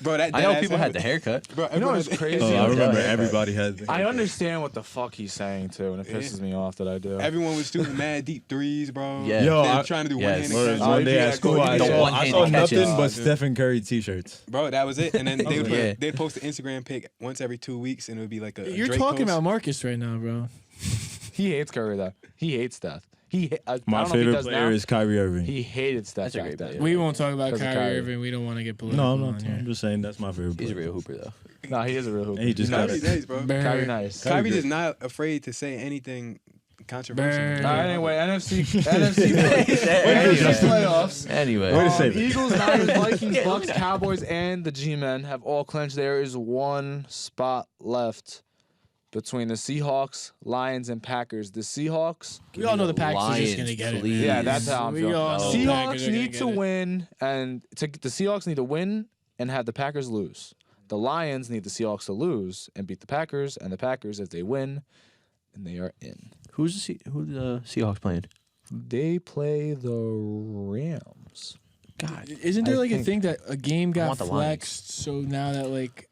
Bro, that I know that people had the happened. haircut. Bro, You know what's everyone- crazy? Oh, I remember Yeah. everybody had. I understand what the fuck he's saying too, and it Yeah. pisses me off that I do. Everyone was shooting mad deep threes, bro. Yeah. Yo, They were I- trying to do yes. one-handed One catch. Oh, day yeah, at school, I the saw one-handed nothing catches. but Stephen Curry t-shirts. Bro, that was it. And then they would Yeah. they'd post an Instagram pic once every 2 weeks, and it would be like a You're Drake talking post. about Marcus right now, bro. He hates Curry though. He hates Steph. I My don't know if he favorite does player now. is Kyrie Irving. He hated Steph That's a back great then. player. We won't talk about Because of Kyrie Kyrie. Irving. We don't want to get political. No, I'm on not. here. I'm just saying that's my favorite He's a player. real hooper though. No, he is a real hooper. And he just got Kyrie's it. nice, bro. Burr. Kyrie nice. Kyrie is not afraid to say anything controversial. Burr. All right, anyway, NFC playoffs. Anyway, Way to save it. Eagles, Niners, Vikings, Bucks, Cowboys, and the G-Men have all clinched. There is one spot left between the Seahawks, Lions, and Packers. The Seahawks, We all know the Packers are just Lions, gonna get it. please. man. yeah, that's how I'm We feeling. all know the Packers Seahawks are need gonna to get it. win, and the Seahawks need to win and have the Packers lose. The Lions need the Seahawks to lose and beat the Packers, and the Packers, as they win, and they are in. who the Seahawks playing? They play the Rams. God, Isn't there I like a think- thing that a game got want the Lions. flexed? So now that like,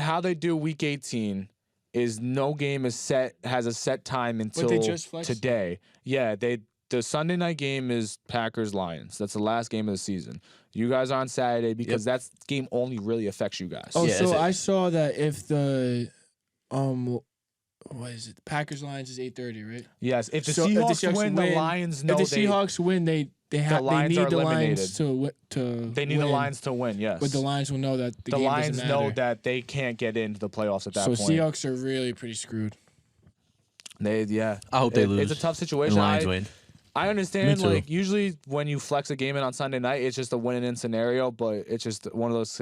How they do Week 18 is no game has a set time until they just flexed it? today. Yeah, the Sunday night game is Packers Lions. That's the last game of the season. You guys are on Saturday because that game only really affects you guys. oh, Yeah, so that's it. I saw that if the what is it? Packers Lions is 8:30, right? Yes, if the So if the Seahawks Seahawks win, the win- Lions know if the Seahawks win, they Lions need are the eliminated. Lions to they need win, the Lions to win. Yes, but the Lions will know that the the game Lions doesn't know matter. that they can't get into the playoffs at that So point. Seahawks are really pretty screwed. I hope they lose. It's a tough and situation. Lions win. I understand, Me too. like, usually when you flex a game in on Sunday night, it's just a win-in scenario, but it's just one of those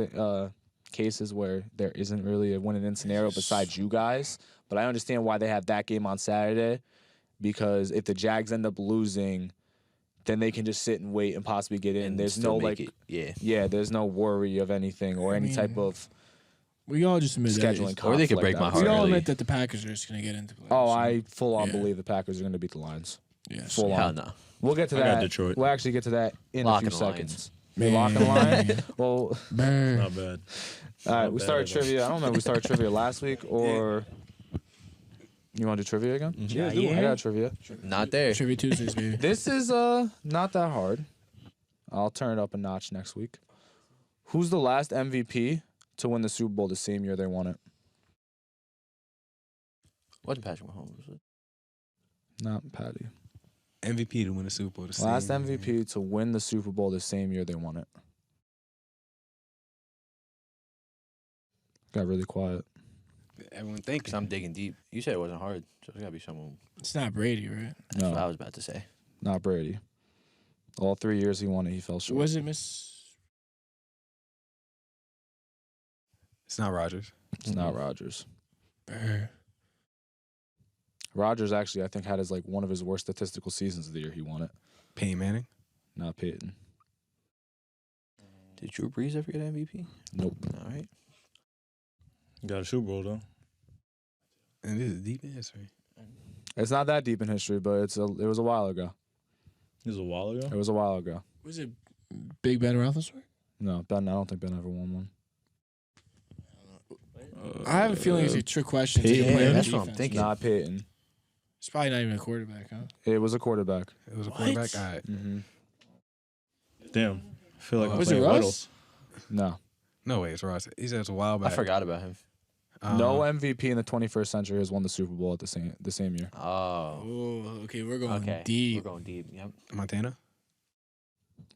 cases where there isn't really a win-in scenario besides you guys. But I understand why they have that game on Saturday, because if the Jags end up losing, then they can just sit and wait and possibly get in. And There's still no, make like, it. yeah, there's no worry of anything or any type of We all just admit scheduling that. Or they could conflict, break I my would heart. We all really. admit that the Packers are just gonna get into playoffs. Oh, I full-on Yeah. believe the Packers are going to beat the Lions. yeah. Full Hell on. no. We'll get to I got that. Detroit. We'll actually get to that in Locking a few the Lions. seconds. You're locking the line? Well, Burr. Not bad. all right, Not we bad started at all. trivia. I don't remember we started trivia last week or you want to do trivia again? Yeah, I got trivia. Not there. Trivia Tuesdays, baby. This is not that hard. I'll turn it up a notch next week. Who's the last MVP to win the Super Bowl the same year they won it? Wasn't Patrick Mahomes? Was it? Not Patty. MVP to win the Super Bowl. the Last same- MVP to win the Super Bowl the same year they won it. Got really quiet. Everyone thinking. Because I'm digging deep. You said it wasn't hard, so it's gotta be someone. It's not Brady, right? That's what I No, was about to say. not Brady. All 3 years he won it, he fell short. Was it Miss? It's not Rodgers. It's not Rodgers. Burr. Rodgers actually, I think, had his one of his worst statistical seasons of the year he won it. Peyton Manning. Not Peyton. Did Drew Brees ever get MVP? Nope. All right. Got a Super Bowl though. And this is deep in history. It's not that deep in history, but it was a while ago. This was a while ago. It was a while ago. Was it Big Ben Roethlisberger? No, Ben. I don't think Ben ever won one. I have a feeling it's a trick question. Peyton to play Manning? on That's what I'm defense. thinking. Not Peyton. It's probably not even a quarterback, huh? It was a quarterback. It was a What? quarterback. All right. Mm-hmm. Damn. I feel like I'm Was it playing Weddle. Russ? No. No way, it's Ross. He said it's a while back. I forgot about him. No MVP in the 21st century has won the Super Bowl at the same year. Oh. Oh, okay, we're going Okay. deep. We're going deep. Yep. Montana.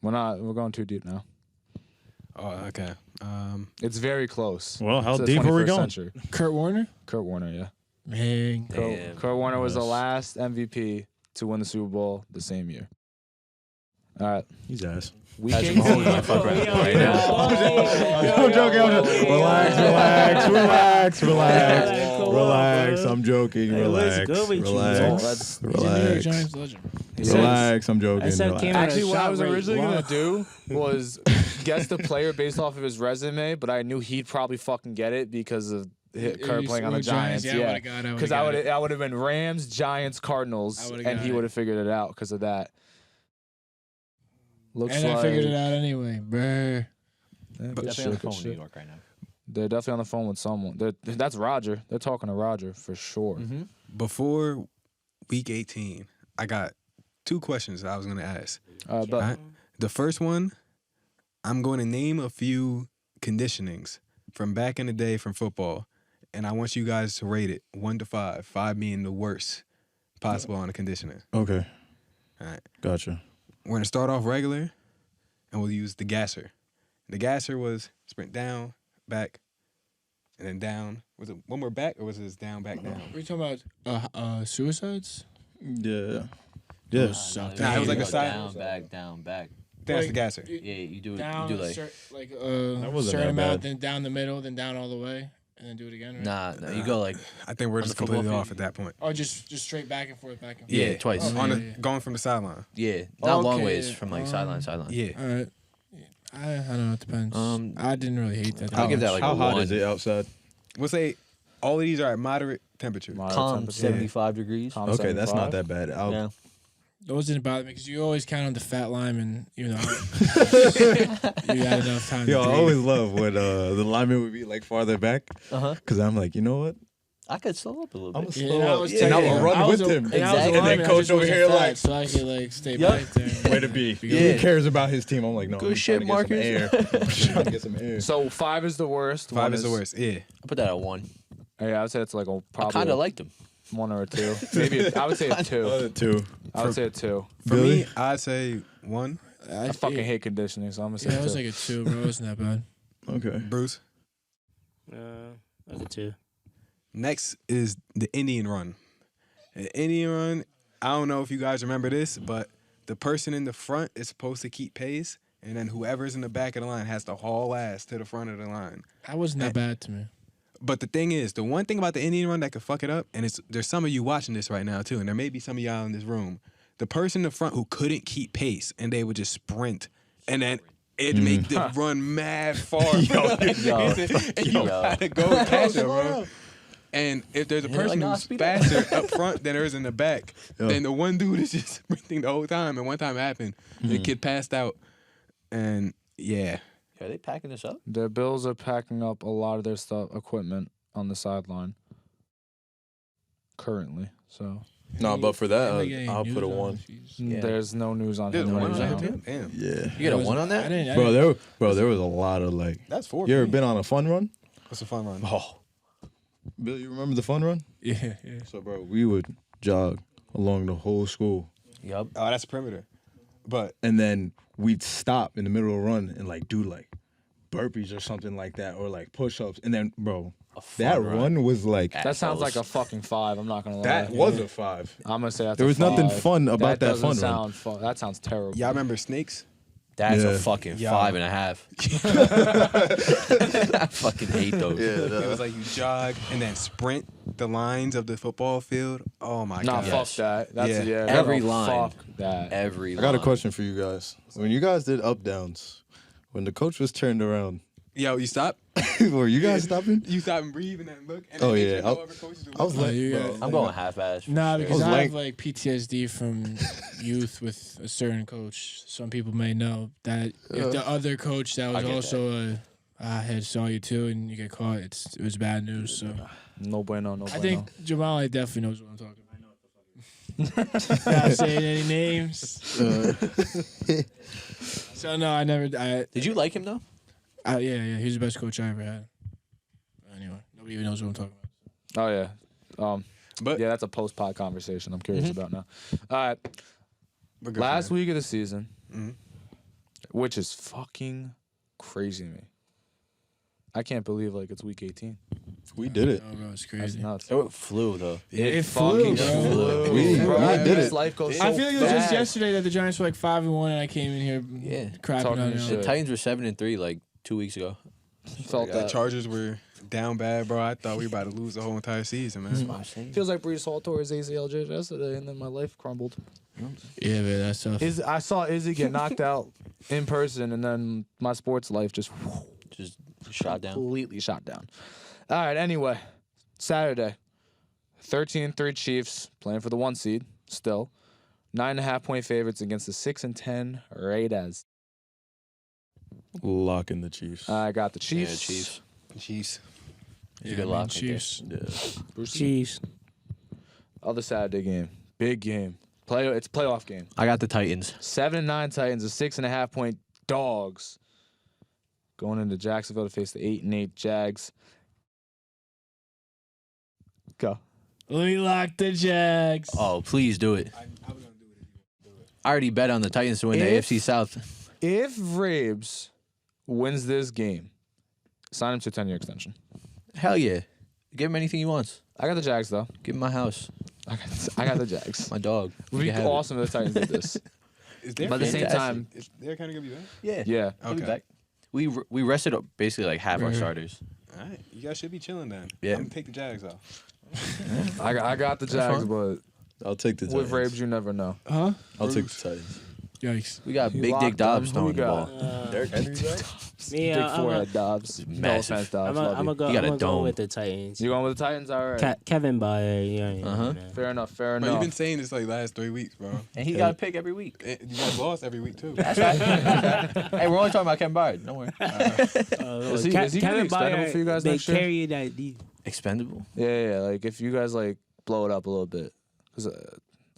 We're going too deep now. Oh, okay. It's very close. Well, how It's the deep are we 21st going? century. Kurt Warner? Kurt Warner, yeah. Man. Damn. Kurt Warner was the Yes. last MVP to win the Super Bowl the same year. All right. He's ass. Week Patrick 18. Mahomes might fuck around right now. I'm joking. Relax. I'm joking. Hey, what's Relax. good with you? Relax. That's- He's a New York Relax. Giants legend. He says- Relax. I'm joking. I said came Relax. out Actually, what I was shot rate originally low. gonna do was guess the player based off of his resume, but I knew he'd probably fucking get it because of Kurt playing on the Giants. Yeah, I would've got because I would have been Rams, Giants, I Cardinals, would've and got he it. would have figured it out because of that. Looks And like I figured it out anyway, bruh. Yeah, good Definitely on shit, the good phone in New shit. York right now. They're definitely on the phone with someone. That's Roger. They're talking to Roger for sure. Mm-hmm. Before week 18, I got 2 questions that I was going to ask. But Alright. The first one, I'm going to name a few conditionings from back in the day from football, and I want you guys to rate it 1 to 5, 5 being the worst possible on the conditioning. Okay. All right. Gotcha. We're going to start off regular, and we'll use the gasser. The gasser was sprint down, back, and then down. Was it one more back, or was it just down, back, down? Are you talking about suicides? Yeah. Yeah. Nah, it was like a side- down, back. That's the gasser. Yeah, you do Down, you do like certain wasn't that amount, bad. then down the middle, then down all the way, and then do it again, right? no, you go like I think we're On just the football completely field? off at that point. Or just straight back and forth, back and forth. Yeah, twice. Oh, On yeah, the, yeah. going from the sideline. yeah, not long Okay, ways from like sideline to sideline. Yeah. All right. I don't know. It depends. I didn't really hate that. I'll give that much. like How a hot 1. is it outside? We'll say all of these are at moderate temperature. moderate Calm, temperature. 75 degrees. Calm Okay, that's 75. not that bad. Yeah. Those didn't bother me because you always count on the fat lineman, even though you had enough time. Yo, to I breathe. always love when the lineman would be like farther back, Uh-huh. because I'm like, you know what? I could slow up a little I'm bit. gonna Yeah, slow and I up. was And I'm taking- gonna run I was with a- him. and I was a Exactly. And then lineman, I coach just over wasn't here fat, like, so I could like stay Yup. back there. way to be. Yeah. He cares about his team. I'm like, no, Good I'm shit, trying to get some air. I'm trying to get some air. So 5 is the worst. 5 1 is the worst. Yeah. I put that at 1. Yeah, I would say it's like a I probably kind of liked him. 1 or a 2. Maybe I would say a 2. 2. I would say a 2. For Billy? me, I'd say 1. I fucking hate conditioning, so I'm gonna say Yeah, it was 2. like a 2, bro. It wasn't that bad. Okay. Bruce. Like a 2. Next is the Indian run. The Indian run, I don't know if you guys remember this, but the person in the front is supposed to keep pace, and then whoever's in the back of the line has to haul ass to the front of the line. That wasn't that bad to me. But the thing is, the one thing about the Indian run that could fuck it up, and there's some of you watching this right now too, and there may be some of y'all in this room, the person in the front who couldn't keep pace, and they would just sprint, and then it'd make them run mad far. and you gotta go and catch them, bro. And if there's a Yeah, like, person nah, who's speed up. faster up front than there is in the back, then the one dude is just sprinting the whole time. And one time it happened, the kid passed out, and yeah. Are they packing this up? The Bills are packing up a lot of their equipment on the sideline currently. So No, but for that, Am I getting I'll news put a on 1. if he's- Yeah. there's no news on There's him. one right on now. him. Damn. Yeah. You get a 1 on I that? didn't. There was a lot of like. That's 4. You ever been on a fun run? What's a fun run? Oh. Bill, you remember the fun run? Yeah, yeah. So, bro, we would jog along the whole school, Yup. Oh, that's a perimeter. But and then we'd stop in the middle of the run and like do like burpees or something like that, or like push-ups, and then, bro, that run was like That sounds like a fucking 5. I'm not gonna lie. that was a 5. I'm gonna say that's There a was nothing 5. fun about that doesn't fun run. sound fun. That sounds terrible. y'all remember snakes? That's Yeah. a fucking Yeah. 5.5. I fucking hate those. It was like you jog and then sprint the lines of the football field. Oh my Nah, god. fuck that. That's Yeah. Every no, line. Fuck that. Every I got a line. question for you guys. When you guys did up downs, when the coach was turned around, Yo, you stop? were you guys stopping? You stop and breathe and then look. And Oh, then make yeah. sure no other coaches are I was looking. like, you bro, got- I'm going half-ass. Nah, because was I like- have like PTSD from youth with a certain coach. Some people may know that if the other coach that was get also a head saw you too and you get caught, it was bad news. So No bueno. No bueno. I think Jamal definitely knows what I'm talking about. Not saying any names. So no, I never. Did you like him though? Yeah, he's the best coach I ever had. Anyway, Nobody even knows what I'm talking about. Oh yeah. But Yeah, that's a post-pod conversation I'm curious about now. All right. but good Last for him. week of the season, Mhm. which is fucking crazy to me. I can't believe like it's week 18. We did it. Oh, bro, it's That's crazy. nuts. It flew though. It flew, fucking bro. flew. We did This it. life goes so I feel like it was just fast. yesterday that the Giants were like 5-1, and I came in here Yeah. crapping Talking on this them. shit. The Titans were 7-3 like 2 weeks ago. Felt The that. Chargers were down bad, bro. I thought we were about to lose the whole entire season, man. Feels like Brees Hall tore his ACL just yesterday, and then my life crumbled. Yeah, man, that's tough. I saw Izzy get knocked out in person, and then my sports life just Just shot down. completely shot down. All right, anyway, Saturday, 13-3 Chiefs playing for the 1 seed still. 9.5-point favorites against the 6-10 Raiders. Lock in the Chiefs. I got the Yeah, Chiefs. Chiefs. Chiefs. a good lock right Chiefs. Yeah. Chiefs. Other Saturday game, big game. It's a playoff game. I got the Titans. 7-9 Titans, the 6.5-point dogs, going into Jacksonville to face the 8-8 Jags. Go. Let me lock the Jags. Oh, please do it. I was gonna do it if you do it. I already bet on the Titans to win the If- AFC South. If Rabes wins this game, sign him to a 10-year extension. Hell yeah. Give him anything he wants. I got the Jags though. Give him my house, I got the Jags. my dog. It would be You can have it. awesome if the Titans did this. Is there But at the same Fantastic. time, Is there kind of gonna be back? Yeah. yeah. He'll be Okay. back. We rested up basically like half our starters. All right, you guys should be chilling then. Yeah. I'm gonna take the Jags off. I got the Jags, but I'll take the Titans. with Rabes, you never know. Huh? I'll take the Titans. Yikes. We got You Big locked Dick Dobbs them. Who throwing you the got? ball. Derrick Henry's back? Me, Big I'm forehead Dobbs. No Massive. offense, Dobbs. Love gonna you. go. He got I'm a gonna go dome. with the Titans. You going with the Titans? All right. Kevin Byard, yeah. Uh-huh. man. Fair enough. Fair Bro, enough. you've been saying this like last 3 weeks, bro. And he got a pick every week. You guys lost every week too. That's right. Hey, we're only talking about Kevin Byard. Don't worry. Is he gonna be expendable for you guys they next year? carry that deep. Expendable. Yeah. Like if you guys like blow it up a little bit, because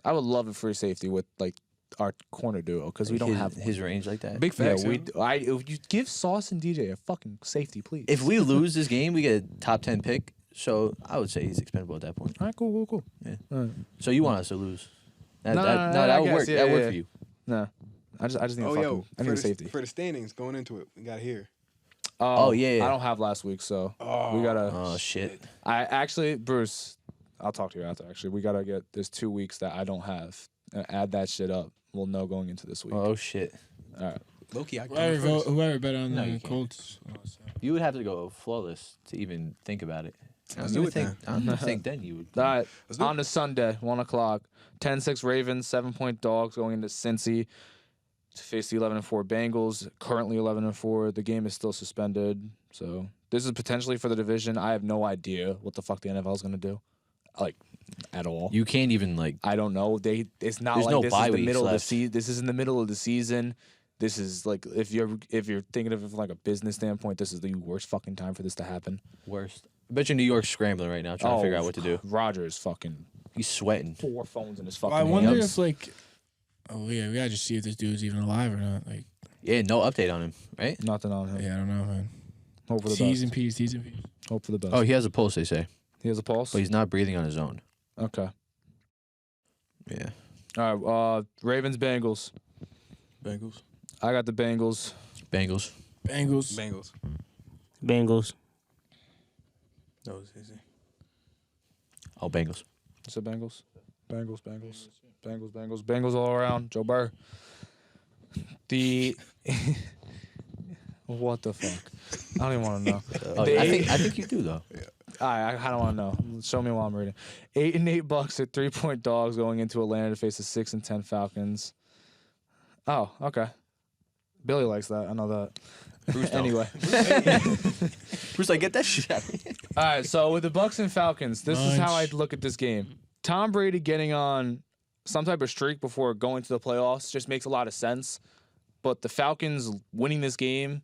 I would love a free safety with like our corner duo because we don't his, have one. his range like that. Big facts. Yeah, Yeah, if you give Sauce and DJ a fucking safety, please. If we lose this game, we get a top 10 pick. So I would say he's expendable at that point. All right, cool. Yeah. All right. So you want us to lose? That, No, that I would guess, work. yeah, that would yeah. work for you. Nah, I just need Oh, a fucking, yo, I need a safety. for the standings going into it, we got here. Oh, yeah. I don't have last week, so we gotta. Oh shit. I actually, Bruce, I'll talk to you after. Actually, we gotta get. There's 2 weeks that I don't have. Add that shit up. We'll know going into this week. Oh shit. All right. Low-key, I Whoever, go first. whoever bet on No, the you can't. Colts. You would have to go flawless to even think about it. Let's do it then. I don't even think then you would. All right. Let's do it. On to Sunday, 1 o'clock. 10-6 Ravens, 7-point dogs going into Cincy to face the 11-4 Bengals. Currently 11-4. The game is still suspended. So this is potentially for the division. I have no idea what the fuck the NFL is going to do. Like, at all. You can't even like. I don't know. It's not There's like no this bye is the weeks middle of the left. season. This is in the middle of the season. This is like if you're thinking of it from like a business standpoint, this is the worst fucking time for this to happen. Worst. I bet you New York's scrambling right now trying to figure out what to do. Roger's fucking He's sweating. 4 phones in his fucking I wonder hands. if like, oh yeah, we gotta just see if this dude's even alive or not. Like, Yeah, no update on him, right? Nothing on him. yeah, I don't know, man. Hope for the T's best. and P's, T's and P's. Hope for the best. Oh, he has a pulse, they say, He has a pulse. but he's not breathing on his own. Okay. Yeah. All right. Ravens, Bengals. Bengals. I got the Bengals. Bengals. Bengals. Bengals. Bengals. That was easy. Oh, Bengals. It's the Bengals. Bengals all around. Joe Burr. The what the fuck? I don't even want to know. Oh, The I eight- think you do though. I kind of want to know. Show me while I'm reading. 8-8 Bucks are 3-point dogs going into Atlanta to face the 6-10 Falcons. Oh, okay. Billy likes that. I know that. Bruce don't. Anyway, Bruce, like, get that shit out of here. all right. So with the Bucks and Falcons, this is how I Lunch. look at this game. Tom Brady getting on some type of streak before going to the playoffs just makes a lot of sense. But the Falcons winning this game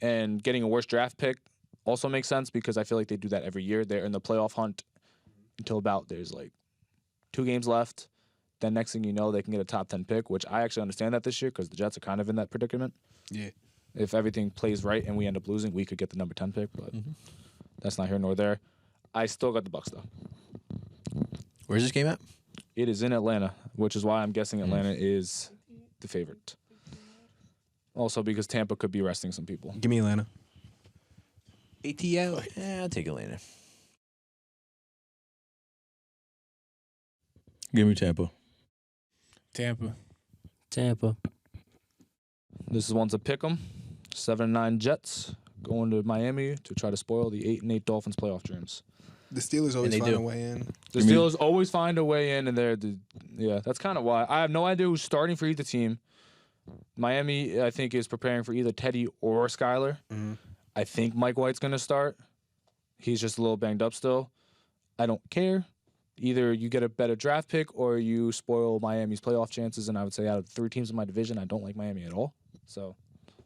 and getting a worse draft pick also makes sense because I feel like they do that every year. They're in the playoff hunt until about there's like 2 games left. Then next thing you know, they can get a top 10 pick, which I actually understand that this year because the Jets are kind of in that predicament. Yeah. If everything plays right and we end up losing, we could get the number 10 pick. But That's not here nor there. I still got the Bucks though. Where's this game at? It is in Atlanta, which is why I'm guessing Atlanta is the favorite. Also because Tampa could be resting some people. Give me Atlanta. ATL. I'll take Atlanta. Give me Tampa. Tampa. This is one to pick 'em. 7-9 Jets going to Miami to try to spoil the 8-8 Dolphins playoff dreams. The Steelers always they find do. a way in. The Steelers always find a way in, and that's kind of why. I have no idea who's starting for either team. Miami, I think, is preparing for either Teddy or Skyler. Mm-hmm. I think Mike White's going to start. He's just a little banged up still. I don't care. Either you get a better draft pick or you spoil Miami's playoff chances, and I would say out of the 3 teams in my division, I don't like Miami at all. So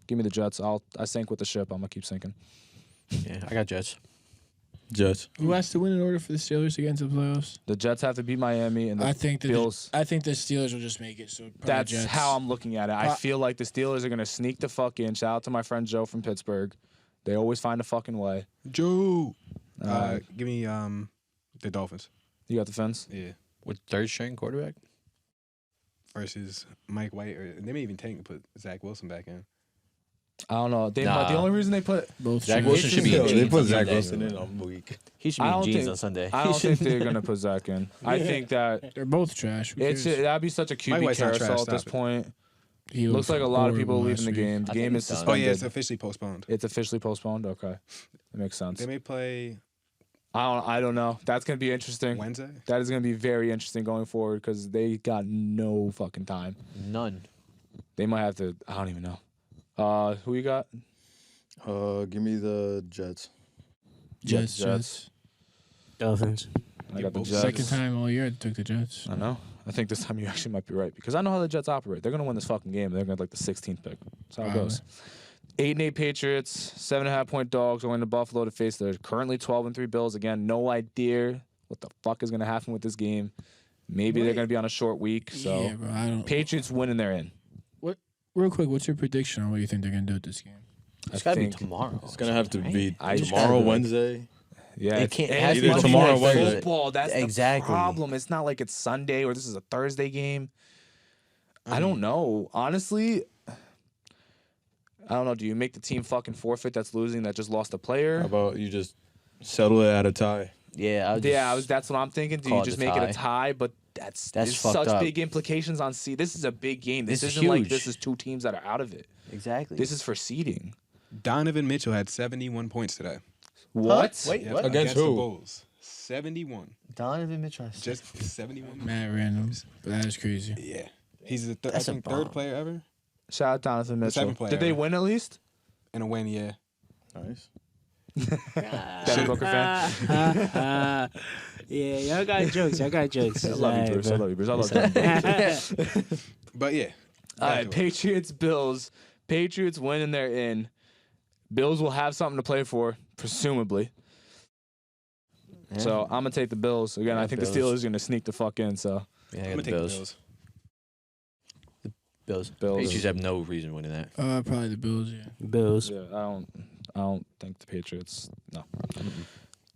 give me the Jets. I sink with the ship. I'm going to keep sinking. Yeah, I got Jets. Jets. Who has to win in order for the Steelers to get into the playoffs? The Jets have to beat Miami, and I think Bills. I think the Steelers will just make it. So probably That's Jets. how I'm looking at it. I feel like the Steelers are going to sneak the fuck in. Shout out to my friend Joe from Pittsburgh. They always find a fucking way. Joe. Give me the Dolphins. You got the fence? Yeah. With third string quarterback? Versus Mike White. Or they may even tank and put Zach Wilson back in. I don't know. Nah. The only reason they put both. Zach teams. Wilson should be in They jeans put on Zach Sunday. Wilson in on week. He should I be in don't jeans think- on Sunday. I don't think they're gonna put Zach in. I think that They're both trash. Who cares? that'd be such a Mike QB White's not career trash, at this stop it. point. He Looks was like a lot of people horrible leaving the last game. week. The I game think is it's done. Oh, suspended. yeah, it's officially postponed. It's officially postponed. Okay, that makes sense. They may play I don't know. That's gonna be interesting. Wednesday. That is gonna be very interesting going forward because they got no fucking time. None. They might have to. I don't even know. Who you got? Give me the Jets. Jets. Dolphins. I got the both. Jets. Second time all year I took the Jets. I know. I think this time you actually might be right because I know how the Jets operate. They're gonna win this fucking game. They're gonna have like the 16th pick. That's how it Probably. goes. 8-8 Patriots, 7.5-point dogs going to Buffalo to face the currently 12-3 Bills. Again, no idea what the fuck is gonna happen with this game. Maybe they're gonna be on a short week. So Yeah, bro, I don't. Patriots winning, they're in. Real quick, what's your prediction on what you think they're gonna do with this game? It's got to be think- tomorrow. It's gonna have to be I just tomorrow, gotta- Wednesday. Yeah, It can't- it and has it's to be Monday tomorrow, Night Wednesday. Football. That's Exactly. the problem. It's not like it's Sunday or this is a Thursday game. I don't know. Honestly, I don't know. Do you make the team fucking forfeit that's losing that just lost a player? How about you just settle it at a tie? Yeah, That's what I'm thinking. Do call you it just the make it a tie. tie? But that's That's there's fucked such up. big implications on seed. This is a big game. This This is isn't like huge. this is 2 teams that are out of it. exactly. This is for seeding. Donovan Mitchell had 71 points today. What? Wait, Yep, what? Against the who? Bulls. 71. Donovan Mitchell. Just 71. Mad random, but that is crazy. Yeah. He's the That's a third bomb. player ever Shout out Donovan Mitchell. 7th player Did they ever. win at least? in a win, yeah. Nice. Devin Booker fan. Yeah, y'all got jokes. Y'all got jokes. I love you, Bruce. I love you, Bruce. I love you. But yeah. All right, back to it. Patriots, Bills. Patriots win and they're in. Bills will have something to play for, presumably. So I'm gonna take the Bills again. Yeah, I think the Bills. Steelers are gonna sneak the fuck in. So Yeah, I I'm got going to the take Bills. the Bills. Bills. Bills. Patriots have no reason winning that. Probably the Bills. Yeah. Bills. yeah, I don't think the Patriots. No.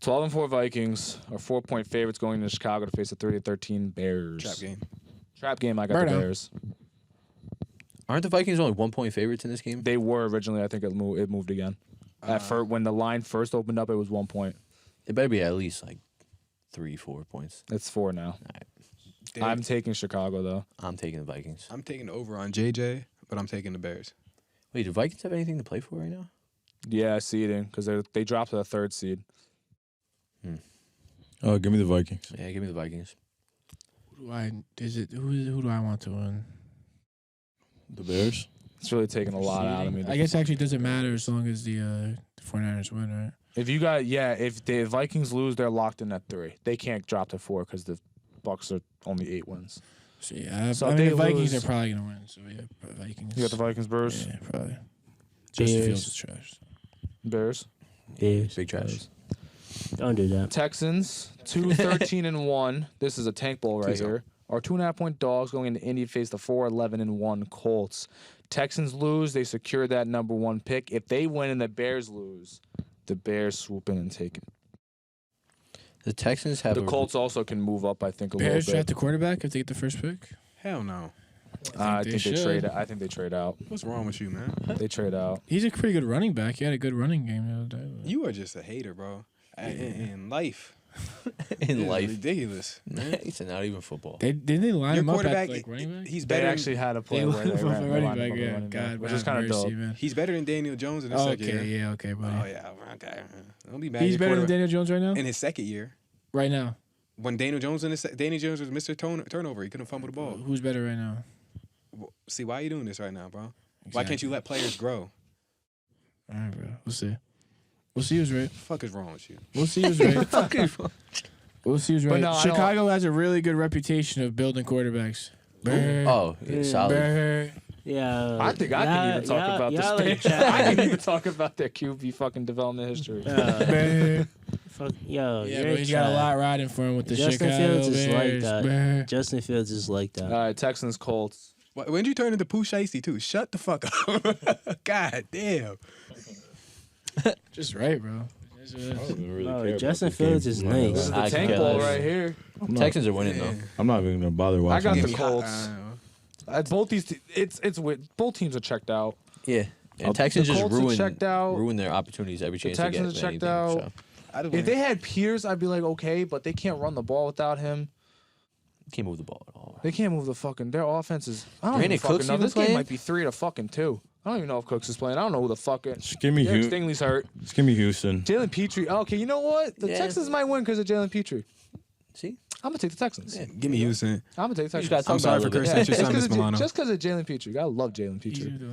12-4 Vikings are 4-point favorites going into Chicago to face the 30-13 Bears. Trap game. Trap game. I got Birdo. the Bears. Aren't the Vikings only 1-point favorites in this game? They were originally. I think it moved again. At first, when the line first opened up, it was 1 point. It better be at least like 3-4 points. It's 4 now. Derek, I'm taking Chicago though. I'm taking the Vikings. I'm taking the over on JJ, but I'm taking the Bears. Wait, do Vikings have anything to play for right now? Yeah, seeding because they dropped to the 3rd seed. Oh, give me the Vikings. Yeah, give me the Vikings. Who do I want to win? The Bears. It's really taking a lot out of me. I guess actually it doesn't matter as long as the 49ers win, right? If the Vikings lose, they're locked in at 3. They can't drop to 4 because the Bucks are only 8 wins. So yeah, So I if mean, they the Vikings lose- are probably gonna win. So yeah, Vikings. You got the Vikings, Bears, Yeah, probably. Justin Bears. Fields is trash. Bears, Bears. Big trash. Don't do that. Texans, 2-13-1. This is a tank bowl right Please don't. here. Our 2.5-point dogs going into Indy face the 4-11-1 Colts. Texans lose, they secure that number 1 pick. If they win and the Bears lose, the Bears swoop in and take it. The Texans have The Colts also can move up, I think, a Bears little draft bit. the quarterback if they get the first pick. Hell no. I think they should. trade. I think they trade out. What's wrong with you, man? They trade out. He's a pretty good running back. He had a good running game the other day. You are just a hater, bro. In life. in This is life. ridiculous, man. He said not even football. Didn't they line Your him up quarterback, at like running back? he's They better. actually had a play They where they line him up ran at the running line back. up Yeah, running back, God, which is have kind of mercy, dope. man. He's better than Daniel Jones in his second Okay, year. yeah, okay, buddy. Oh yeah, okay. Don't be mad. He's Your better than quarterback- Daniel Jones right now. in his second year. Right now, When Daniel Jones Daniel Jones was Mr. Turnover, he couldn't fumble the ball. who's better right now? See, why are you doing this right now, bro? Why can't you let players grow? All right, bro. We'll see. We'll see who's right. What the fuck is wrong with you? We'll see who's right. We'll see who's right. no, I don't- Chicago has a really good reputation of building quarterbacks. Brr, Oh, yeah, solid. brr. Yeah. I think I can even talk about y'all this. like Page. I can Chad. even talk about their QB fucking development history. Brr. Fuck, yo, Yeah, you're but he's got a Chad. lot riding for him with the Justin Chicago Fields is like Bears. that. Brr. Justin Fields is like that. All right, Texans, Colts. When did you turn into Pooh Shiesty too? Shut the fuck up. God damn. Just right, bro. That's what it is. Bro, Justin Fields is nice. This is the I tank can ball guess. right here. Texans are winning though. I'm not even gonna bother I watching. got this. the Colts. Both these, it's weird. Both teams are checked out. Yeah. And The Texans just Colts are checked out. ruin their opportunities every chance they get. Texans with are checked anything, out. so. If they had Pierce, I'd be like, okay, but they can't run the ball without him. Can't move the ball at all. They can't move the fucking. Their offense is. I don't Brandon even fucking Cooks know. even This game playing? might be 3-2. I don't even know if Cooks is playing. I don't know who the fucking. Just give me Derek Stingley's hurt. Just give me Houston. Jalen Petrie. Okay, you know what? The Yeah. Texans might win because of Jalen Petrie. See? I'm gonna take the Texans. Yeah. Give me Houston. I'm gonna take the You Texans. just gotta I'm talk sorry about for it a little cursing bit. at your son, Miss Milano. just because of Jalen Petrie. I love Jalen Easy Petrie. to do.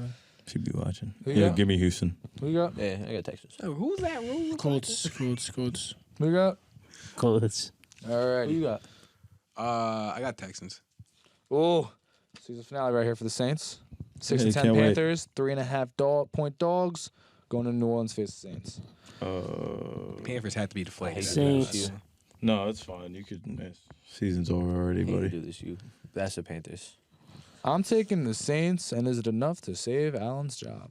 Should be watching. Who you Yeah, got? give me Houston. Who you got? Yeah, I got Texans. Oh, who's that rule? Colts. Who you got? Colts. All right. Who you got? I got Texans. Oh, season finale right here for the Saints. 6 Yeah, and 10 can't wait. Panthers. 3.5 point dogs. Going to New Orleans face the Saints. Panthers had to be the flag. Saints. No, it's fine. You could. Season's over already, You can buddy. do this, you. That's the Panthers. I'm taking the Saints, and is it enough to save Allen's job?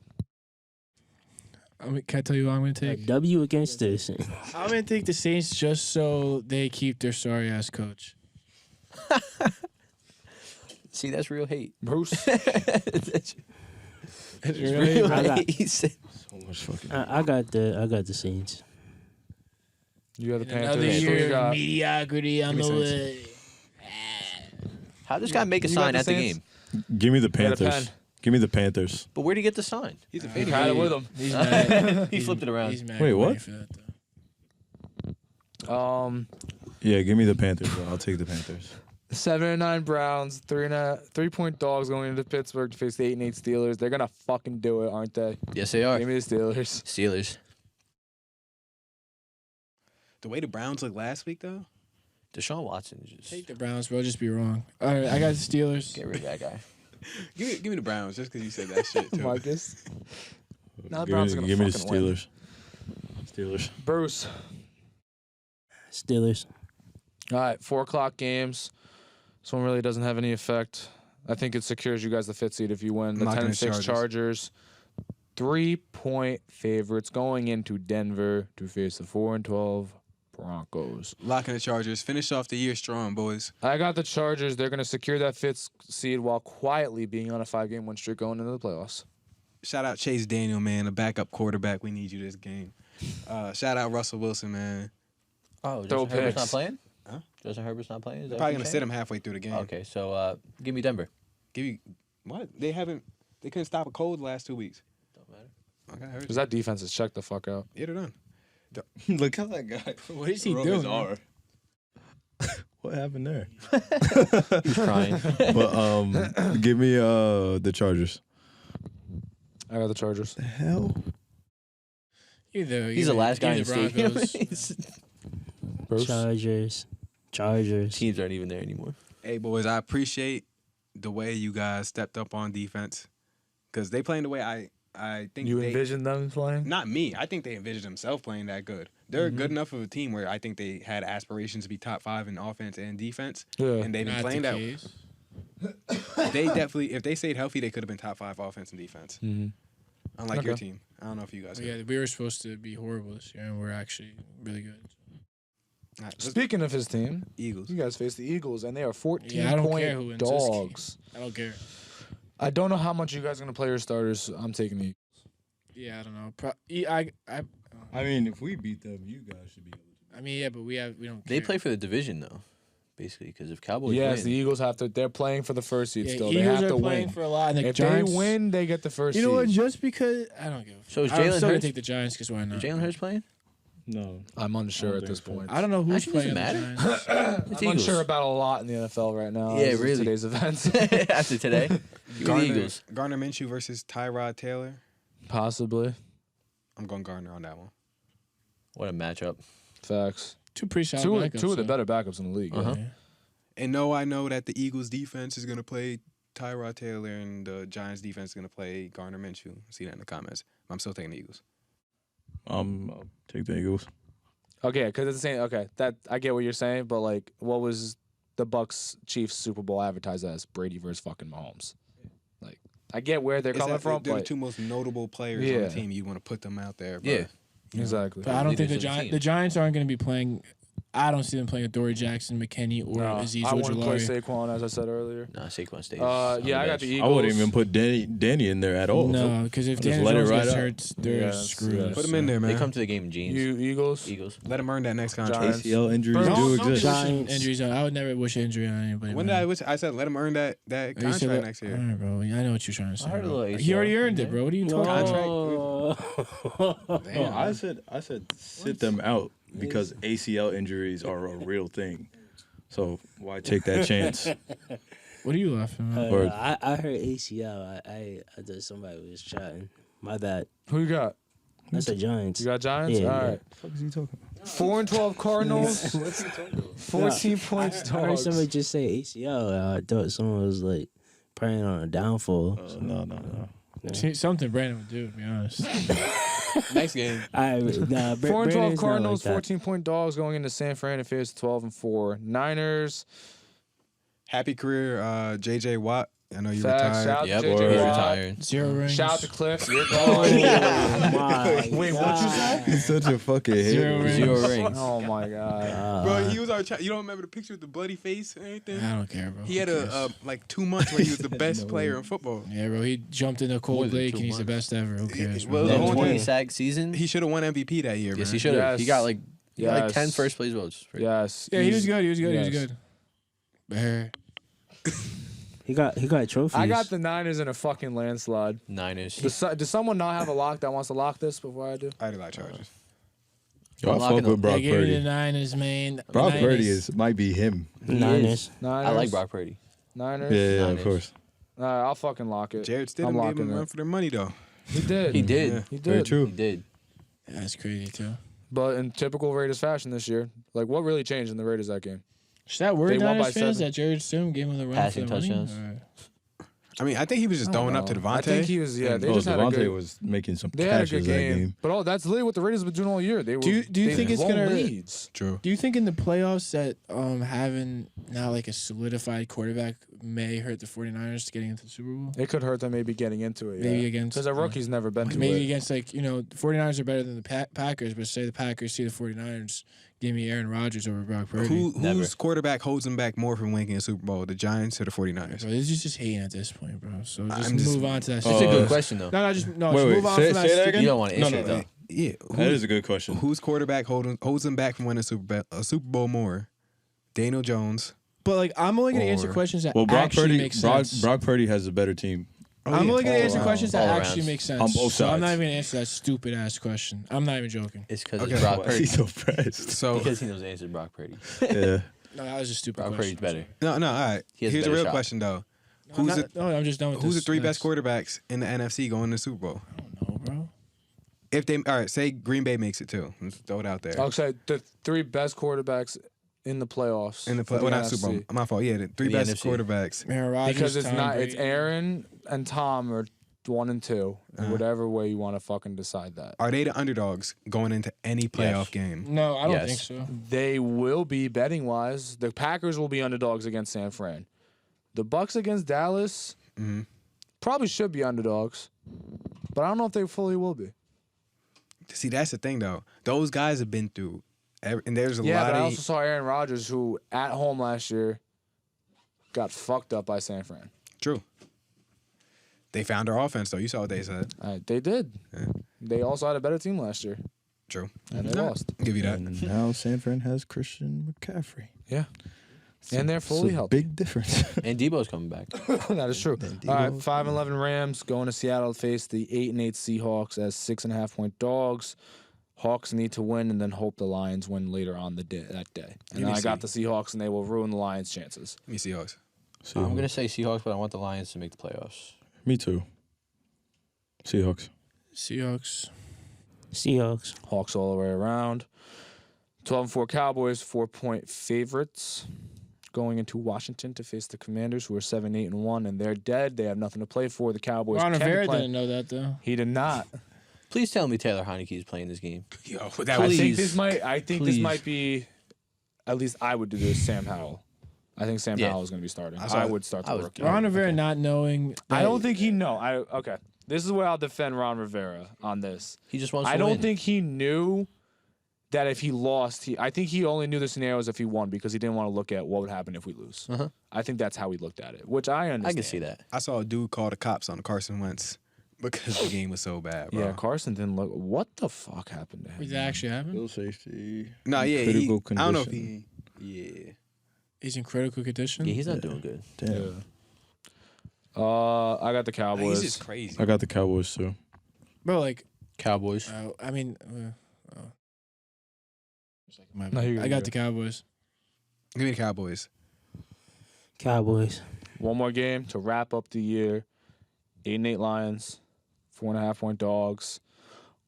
Can I tell you what I'm going to A take? W against this. I'm going to take the Saints just so they keep their sorry-ass coach. See, that's real hate. Bruce. That's Really? real I got- hate. So much fucking. I got the Saints. You have the Another Panthers. Who you year of got? mediocrity on Give the me way. How this guy make a You got sign the at the Saints? game? Give me the Got a Panthers. pen. Give me the Panthers. But where'd he get the sign? He's a He fan. had it with him. He's mad. He flipped it around. He's mad Wait, at what? me for that, though. Yeah, give me the Panthers. Bro. I'll take the Panthers. 7-9 Browns, 3.5 dogs going into Pittsburgh to face the 8-8 Steelers. They're gonna fucking do it, aren't they? Yes, they are. Give me the Steelers. Steelers. The way the Browns looked last week, though. Deshaun Watson is just Take the Browns, bro. Just be wrong. All right, I got the Steelers. get rid of that guy. Give me the Browns just because you said that shit too. Marcus. Now the Give Browns me, are gonna give me the fucking win. Steelers. Steelers. Bruce. Steelers. All right, 4 o'clock games. This one really doesn't have any effect. I think it secures you guys the 5th seed if you win. The Locking 10-6 the Chargers. 3-point favorites going into Denver to face the 4-12 Broncos. Locking the Chargers. Finish off the year strong, boys. I got the Chargers. They're going to secure that 5th seed while quietly being on a 5-game win streak going into the playoffs. Shout out Chase Daniel, man, a backup quarterback. We need you this game. Shout out Russell Wilson, man. Oh, Throw Justin Herbert's not picks. playing? Huh? Justin Herbert's not playing? Is They're that probably what gonna you're sit saying? him halfway through the game. Okay, so give me Denver. Give you what? They couldn't stop a cold the last 2 weeks. Don't matter. Okay, I heard Because you. that defense is checked the fuck out. Yeah, they're done. Look how that guy. What is he broke his doing? arm. What happened there? He's crying. But give me the Chargers. I got the Chargers. The hell? He's the last guy in the stadium. Broncos. Bruce? Chargers. Teams aren't even there anymore. Hey, boys, I appreciate the way you guys stepped up on defense because they playing the way I think You they. envisioned them playing? Not me. I think they envisioned themselves playing that good. They're good enough of a team where I think they had aspirations to be top 5 in offense and defense, Yeah. and they've been Not playing the that. case. They definitely, if they stayed healthy, they could have been top 5 offense and defense. Mm-hmm. Unlike your Okay. team. I don't know if you guys. But yeah, we were supposed to be horrible this year, and we're actually really good. All right, let's- Speaking of his team, Eagles. you guys face the Eagles, and they are 14 Yeah, I don't care who point wins this game. dogs. I don't care. I don't know how much you guys are gonna play your starters. I'm taking the. Yeah, I don't know. I mean, if we beat them, you guys should be able to. I mean, yeah, but we don't. They care. play for the division though, basically, because if Cowboys Yes, win, the Eagles have to. They're playing for the first seed Yeah, still. Eagles They have are to playing win. for a lot. And the If Giants, they win, they get the first. you know what? seed. Just because I don't give. So is I'm Jalen still gonna Hurts? take the Giants because why Is not? Jalen Hurts playing? No. I'm unsure I at don't this think so. point. I don't know who's Actually, playing. doesn't on the Giants. It's I'm Eagles. unsure about a lot in the NFL right now. Yeah, as of really. Today's events. After today, give me the Eagles. Gardner Minshew versus Tyrod Taylor. Possibly. I'm going Gardner on that one. What a matchup. Facts. Two pretty solid Two backups, of the so- better backups in the league. Uh-huh. Yeah. And no, I know that the Eagles defense is gonna play Tyrod Taylor and the Giants defense is gonna play Gardner Minshew. See that in the comments. I'm still taking the Eagles. I'll take the Eagles. Okay, because it's the same. Okay, that I get what you're saying, but like, what was the Bucks Chiefs Super Bowl advertised as? Brady versus fucking Mahomes. Like, I get where they're coming from, They're the but two most notable players on Yeah. the team. You want to put them out there. But, Yeah. exactly. But I don't think Leaders of the team. the Giants aren't going to be playing. I don't see them playing with Dory Jackson, McKinney, or No, Azeez I wouldn't play Ojulari. Saquon as I said earlier. Nah, Saquon stays. Yeah, on I got bench. the I Eagles. wouldn't even put Danny in there at all. No, because if Just Daniel let it Jones ride gets out. hurt, they're Yes, screwed. yes. Put them in there, man. They come to the game in jeans. You Eagles. Eagles. Let them earn that next contract. Giants. ACL injuries Don't- do Don't be exist. wishing Giants. injuries on. I would never wish injury on anybody. When man. did I said let them earn that You said contract that- next All year. right, bro. I know what you're trying to say. heard a bro. little He already ACL. earned it, bro. What are you talking about? Contract. No, I said sit them out because ACL injuries are a real thing. So why take that chance? What are you laughing at? Or- I heard ACL. I thought somebody was chatting. My bad. Who you got? That's the Giants. You got Giants. Yeah, All yeah. right. What is he talking? 4-12 Cardinals. 14 points. I heard Dogs. somebody just say ACL. I thought someone was like praying on a downfall. No. See, something Brandon would do, to be honest. Next game. 4-12 Cardinals, 14-point dogs going into San Fran and face 12-4 Niners. Happy career, JJ Watt. I know you Facts. retired. Shout out Yep, to he's JJ Watt. retired. 0 rings. Shout out to Cliff. You're Oh, going. my Wait, what'd you say? He's such a fucking Zero hater. rings. 0 rings. Oh my god. Bro, he was our You don't remember the picture with the bloody face and everything? I don't care, bro. He had Who cares? like 2 months where he was the best player in football. Yeah, bro. He jumped in a More cold than lake 2 and he's the months. best ever. Who cares, Well, bro? the That whole 20 thing- sack season. He should have won MVP that year, Yes, man. he should have. Yes. He got like Yes. 10 first place votes. Yes. Yeah, he was good. He was good. Yes. He was good. Bear. He got trophies. I got the Niners in a fucking landslide. Niners. Does someone not have a lock that wants to lock this before I do? I like Chargers. Yo, I Locking fuck with up. Brock Hey, give me the Purdy. Niners, man. Brock Niners. Purdy might be him. Niners. Niners. I like Brock Purdy. Niners. Yeah, Niners. of course. All right, I'll fucking lock it. Jared I'm Stidham gave locking him a run it. for their money, though. He did. He did. Yeah. He Very did. true. He did. That's crazy, too. But in typical Raiders fashion this year, like what really changed in the Raiders that game? Is that worried They won Niners by fans 7. that Jared Stidham gave him the run Passing for the money? touchdowns. Or- I mean, I think he was just I don't throwing up to know. Devontae. I think he was. Yeah, they Oh, just had a good. Devontae was making some They had a catches good that game. game. But that's literally what the Raiders have been doing all year. They were. Do you they think it's blown gonna- leads? True. Do you think in the playoffs that having now like a solidified quarterback may hurt the 49ers getting into the Super Bowl? It could hurt them maybe getting into it. Maybe Yeah. against Because a rookie's never been to maybe it. against the 49ers are better than the Packers, but say the Packers see the 49ers, give me Aaron Rodgers over Brock Purdy. Never. Whose quarterback holds him back more from winning a Super Bowl, the Giants or the 49ers? Bro, this is just hating at this point, bro. So just I'm just- move on to that. It's a shit. good question, though. No, just Wait, move on say- from that. say that stupid- again? You don't want to answer it, though. Yeah. That is a good question. Whose quarterback holds him back from winning a Super Bowl more? Daniel Jones. But like, I'm only gonna answer Or- questions that Well, Brock actually Purdy, make sense. Brock Purdy has a better team. I'm only gonna All answer around. questions that All actually around. make sense. On both So I'm not sides. even gonna answer that stupid ass question. I'm not even joking. It's because Okay. it's Brock Why is Purdy. he so pressed? So Because he knows the answer to Brock Purdy. Yeah. No, that was a stupid Brock question. Purdy's better. no, all right. He has a Here's a better real shot. question though. I'm Who's not- no, I'm just done with Who's the this. 3 best Next. quarterbacks in the NFC going to the Super Bowl? I don't know, bro. If they say Green Bay makes it too, let's throw it out there. I'll say the 3 best quarterbacks in the playoffs. In the for well, not NFC. Super Bowl. My fault. Yeah, the 3 The best NFC. quarterbacks. Aaron Rodgers, Because it's Tom not. It's Brady. Aaron and Tom are 1 and 2. Uh-huh. Whatever way you want to fucking decide that. Are they the underdogs going into any playoff game? No, I don't Yes. think so. They will be betting wise. The Packers will be underdogs against San Fran. The Bucks against Dallas Mhm. probably should be underdogs. But I don't know if they fully will be. See, that's the thing though. Those guys have been through, and there's a Yeah, lot but I of. also saw Aaron Rodgers, who at home last year got fucked up by San Fran. True. They found their offense though. You saw what they said. They did. Yeah. They also had a better team last year, True. and they lost. I'll give you that. And now San Fran has Christian McCaffrey. Yeah. And they're fully It's a healthy. big difference. And Debo's coming back. That is true. Then All right, Debo- 5-11 Rams going to Seattle to face the 8-8 Seahawks as 6.5-point dogs. Hawks need to win and then hope the Lions win later on that day. And me I got see. the Seahawks, and they will ruin the Lions' chances. Let me see Seahawks. I'm gonna say Seahawks, but I want the Lions to make the playoffs. Me too. Seahawks. Seahawks. Seahawks. Hawks all the way around. 12-4 Cowboys, 4-point favorites. Going into Washington to face the Commanders, who are 7-8-1, and they're dead. They have nothing to play for. The Cowboys Ron can Rivera play. didn't know that though. He did not. Please tell me Taylor Heineke is playing this game. Yo, that I was think Please. this might. I think Please. this might be. At least I would do this. Sam Howell. I think Sam Yeah. Howell is going to be starting. I saw I it. would start the I was- rookie. Ron Rivera not knowing. I that- don't think he know. Okay. This is where I'll defend Ron Rivera on this. He just wants to I don't win. think he knew that if he lost, I think he only knew the scenarios if he won because he didn't want to look at what would happen if we lose. Uh-huh. I think that's how he looked at it, which I understand. I can see that. I saw a dude call the cops on Carson Wentz because the game was so bad, bro. Yeah, Carson didn't look. What the fuck happened to him? Did that actually happen? Bill safety. No, yeah, Critical I don't know if condition. Yeah. He's in critical condition. Yeah, he's not doing good. Damn. I got the He's Cowboys. just crazy. I got the Cowboys too. Bro, like, Cowboys. I mean, No, you're I good, got you're the Cowboys. Give me the Cowboys. Cowboys. One more game to wrap up the year. 8-8 Lions, 4.5-point dogs.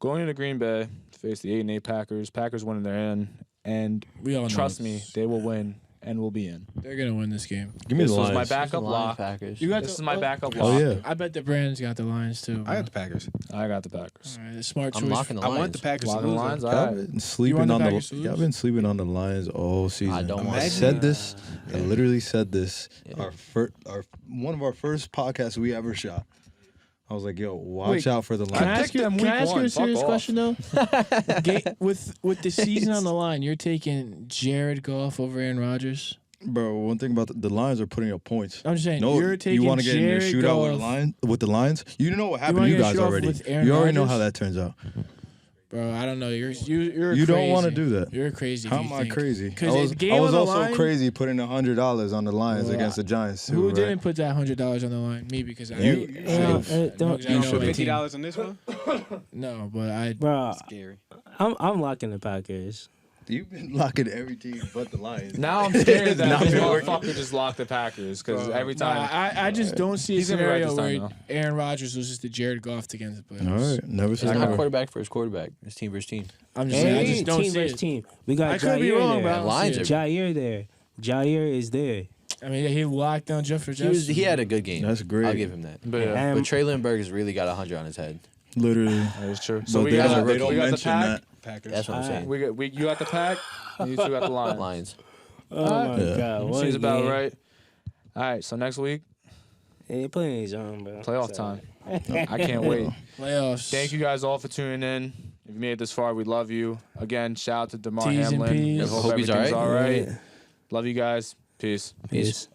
Going into Green Bay to face the 8-8 Packers. Packers winning their end, and We all know trust this. me, they will win and will be in. They're gonna win this game. Give me This the was Lions. my backup Lions, lock. Packers. You got This the- is my backup Oh lock. yeah. I bet the Brandon's got the Lions too. I got the Packers. I got the Packers. All right, smart choice. I'm locking the I Lions. want the Packers to Locking lose. Lions. though. All Y'all right. been sleeping want the on the. Packers to Y'all lose? been sleeping on the Lions all season. I don't I want to. said this. I Yeah. literally said this. Yeah. Our one of our first podcasts we ever shot. I was like, "Yo, watch Wait, out for the Can I Lions." ask you, them can I week ask you one. a serious Fuck off. question though? with the season on the line, you're taking Jared Goff over Aaron Rodgers. Bro, one thing about the Lions are putting up points. I'm just saying, No, you're taking you want to get in a Jared shootout Goff. with the Lions? You know what happened to wanna you get a guys shootout already. with Aaron You already know Rodgers? how that turns out. Bro, I don't know. You're You don't wanna crazy. do that. You're crazy. if How you am I think. crazy? 'Cause I was, the game I was on the also line- crazy putting $100 on the Lions Well, against the Giants. Too, Who right? didn't put that $100 on the line? Me, because I You- I you know- should've. I know 'cause I You know should've. my team. $50 on this one? No, but I. Bro, Scary. I'm locking the Packers. You've been locking every team but the Lions. Now I'm scared that Not this been working. motherfucker just locked the Packers because every Nah, time. I just don't see a He's gonna be right scenario this time, where though. Aaron Rodgers loses to Jared Goff to get into the playoffs. All right, never It's say not never. quarterback versus quarterback. It's team versus team. I'm just saying, I Hey, just don't team see versus it. team. We got I could be Jair wrong, there. but I don't Lions see are- it. Jair there. Jair is there. I mean, he locked down Jeffrey Jefferson. He had a good game. That's great. I'll give him that. But yeah, But Trey Lindbergh has really got 100 on his head. Literally. that is true. But So we they got, don't, they don't we got the mention pack. that. Packers. That's what I'm saying. You got the pack. And you two got the Lions. Lions. Oh my Yeah. god. What Seems a about game. right. All right. So next week, Ain't playing his own, bro. playoff So- time. I can't wait. Playoffs. Thank you guys all for tuning in. If you made it this far, we love you. Again, shout out to Damar T's and Hamlin. P's. I hope Hope he's everything's all all right. right. Love you guys. Peace. Peace.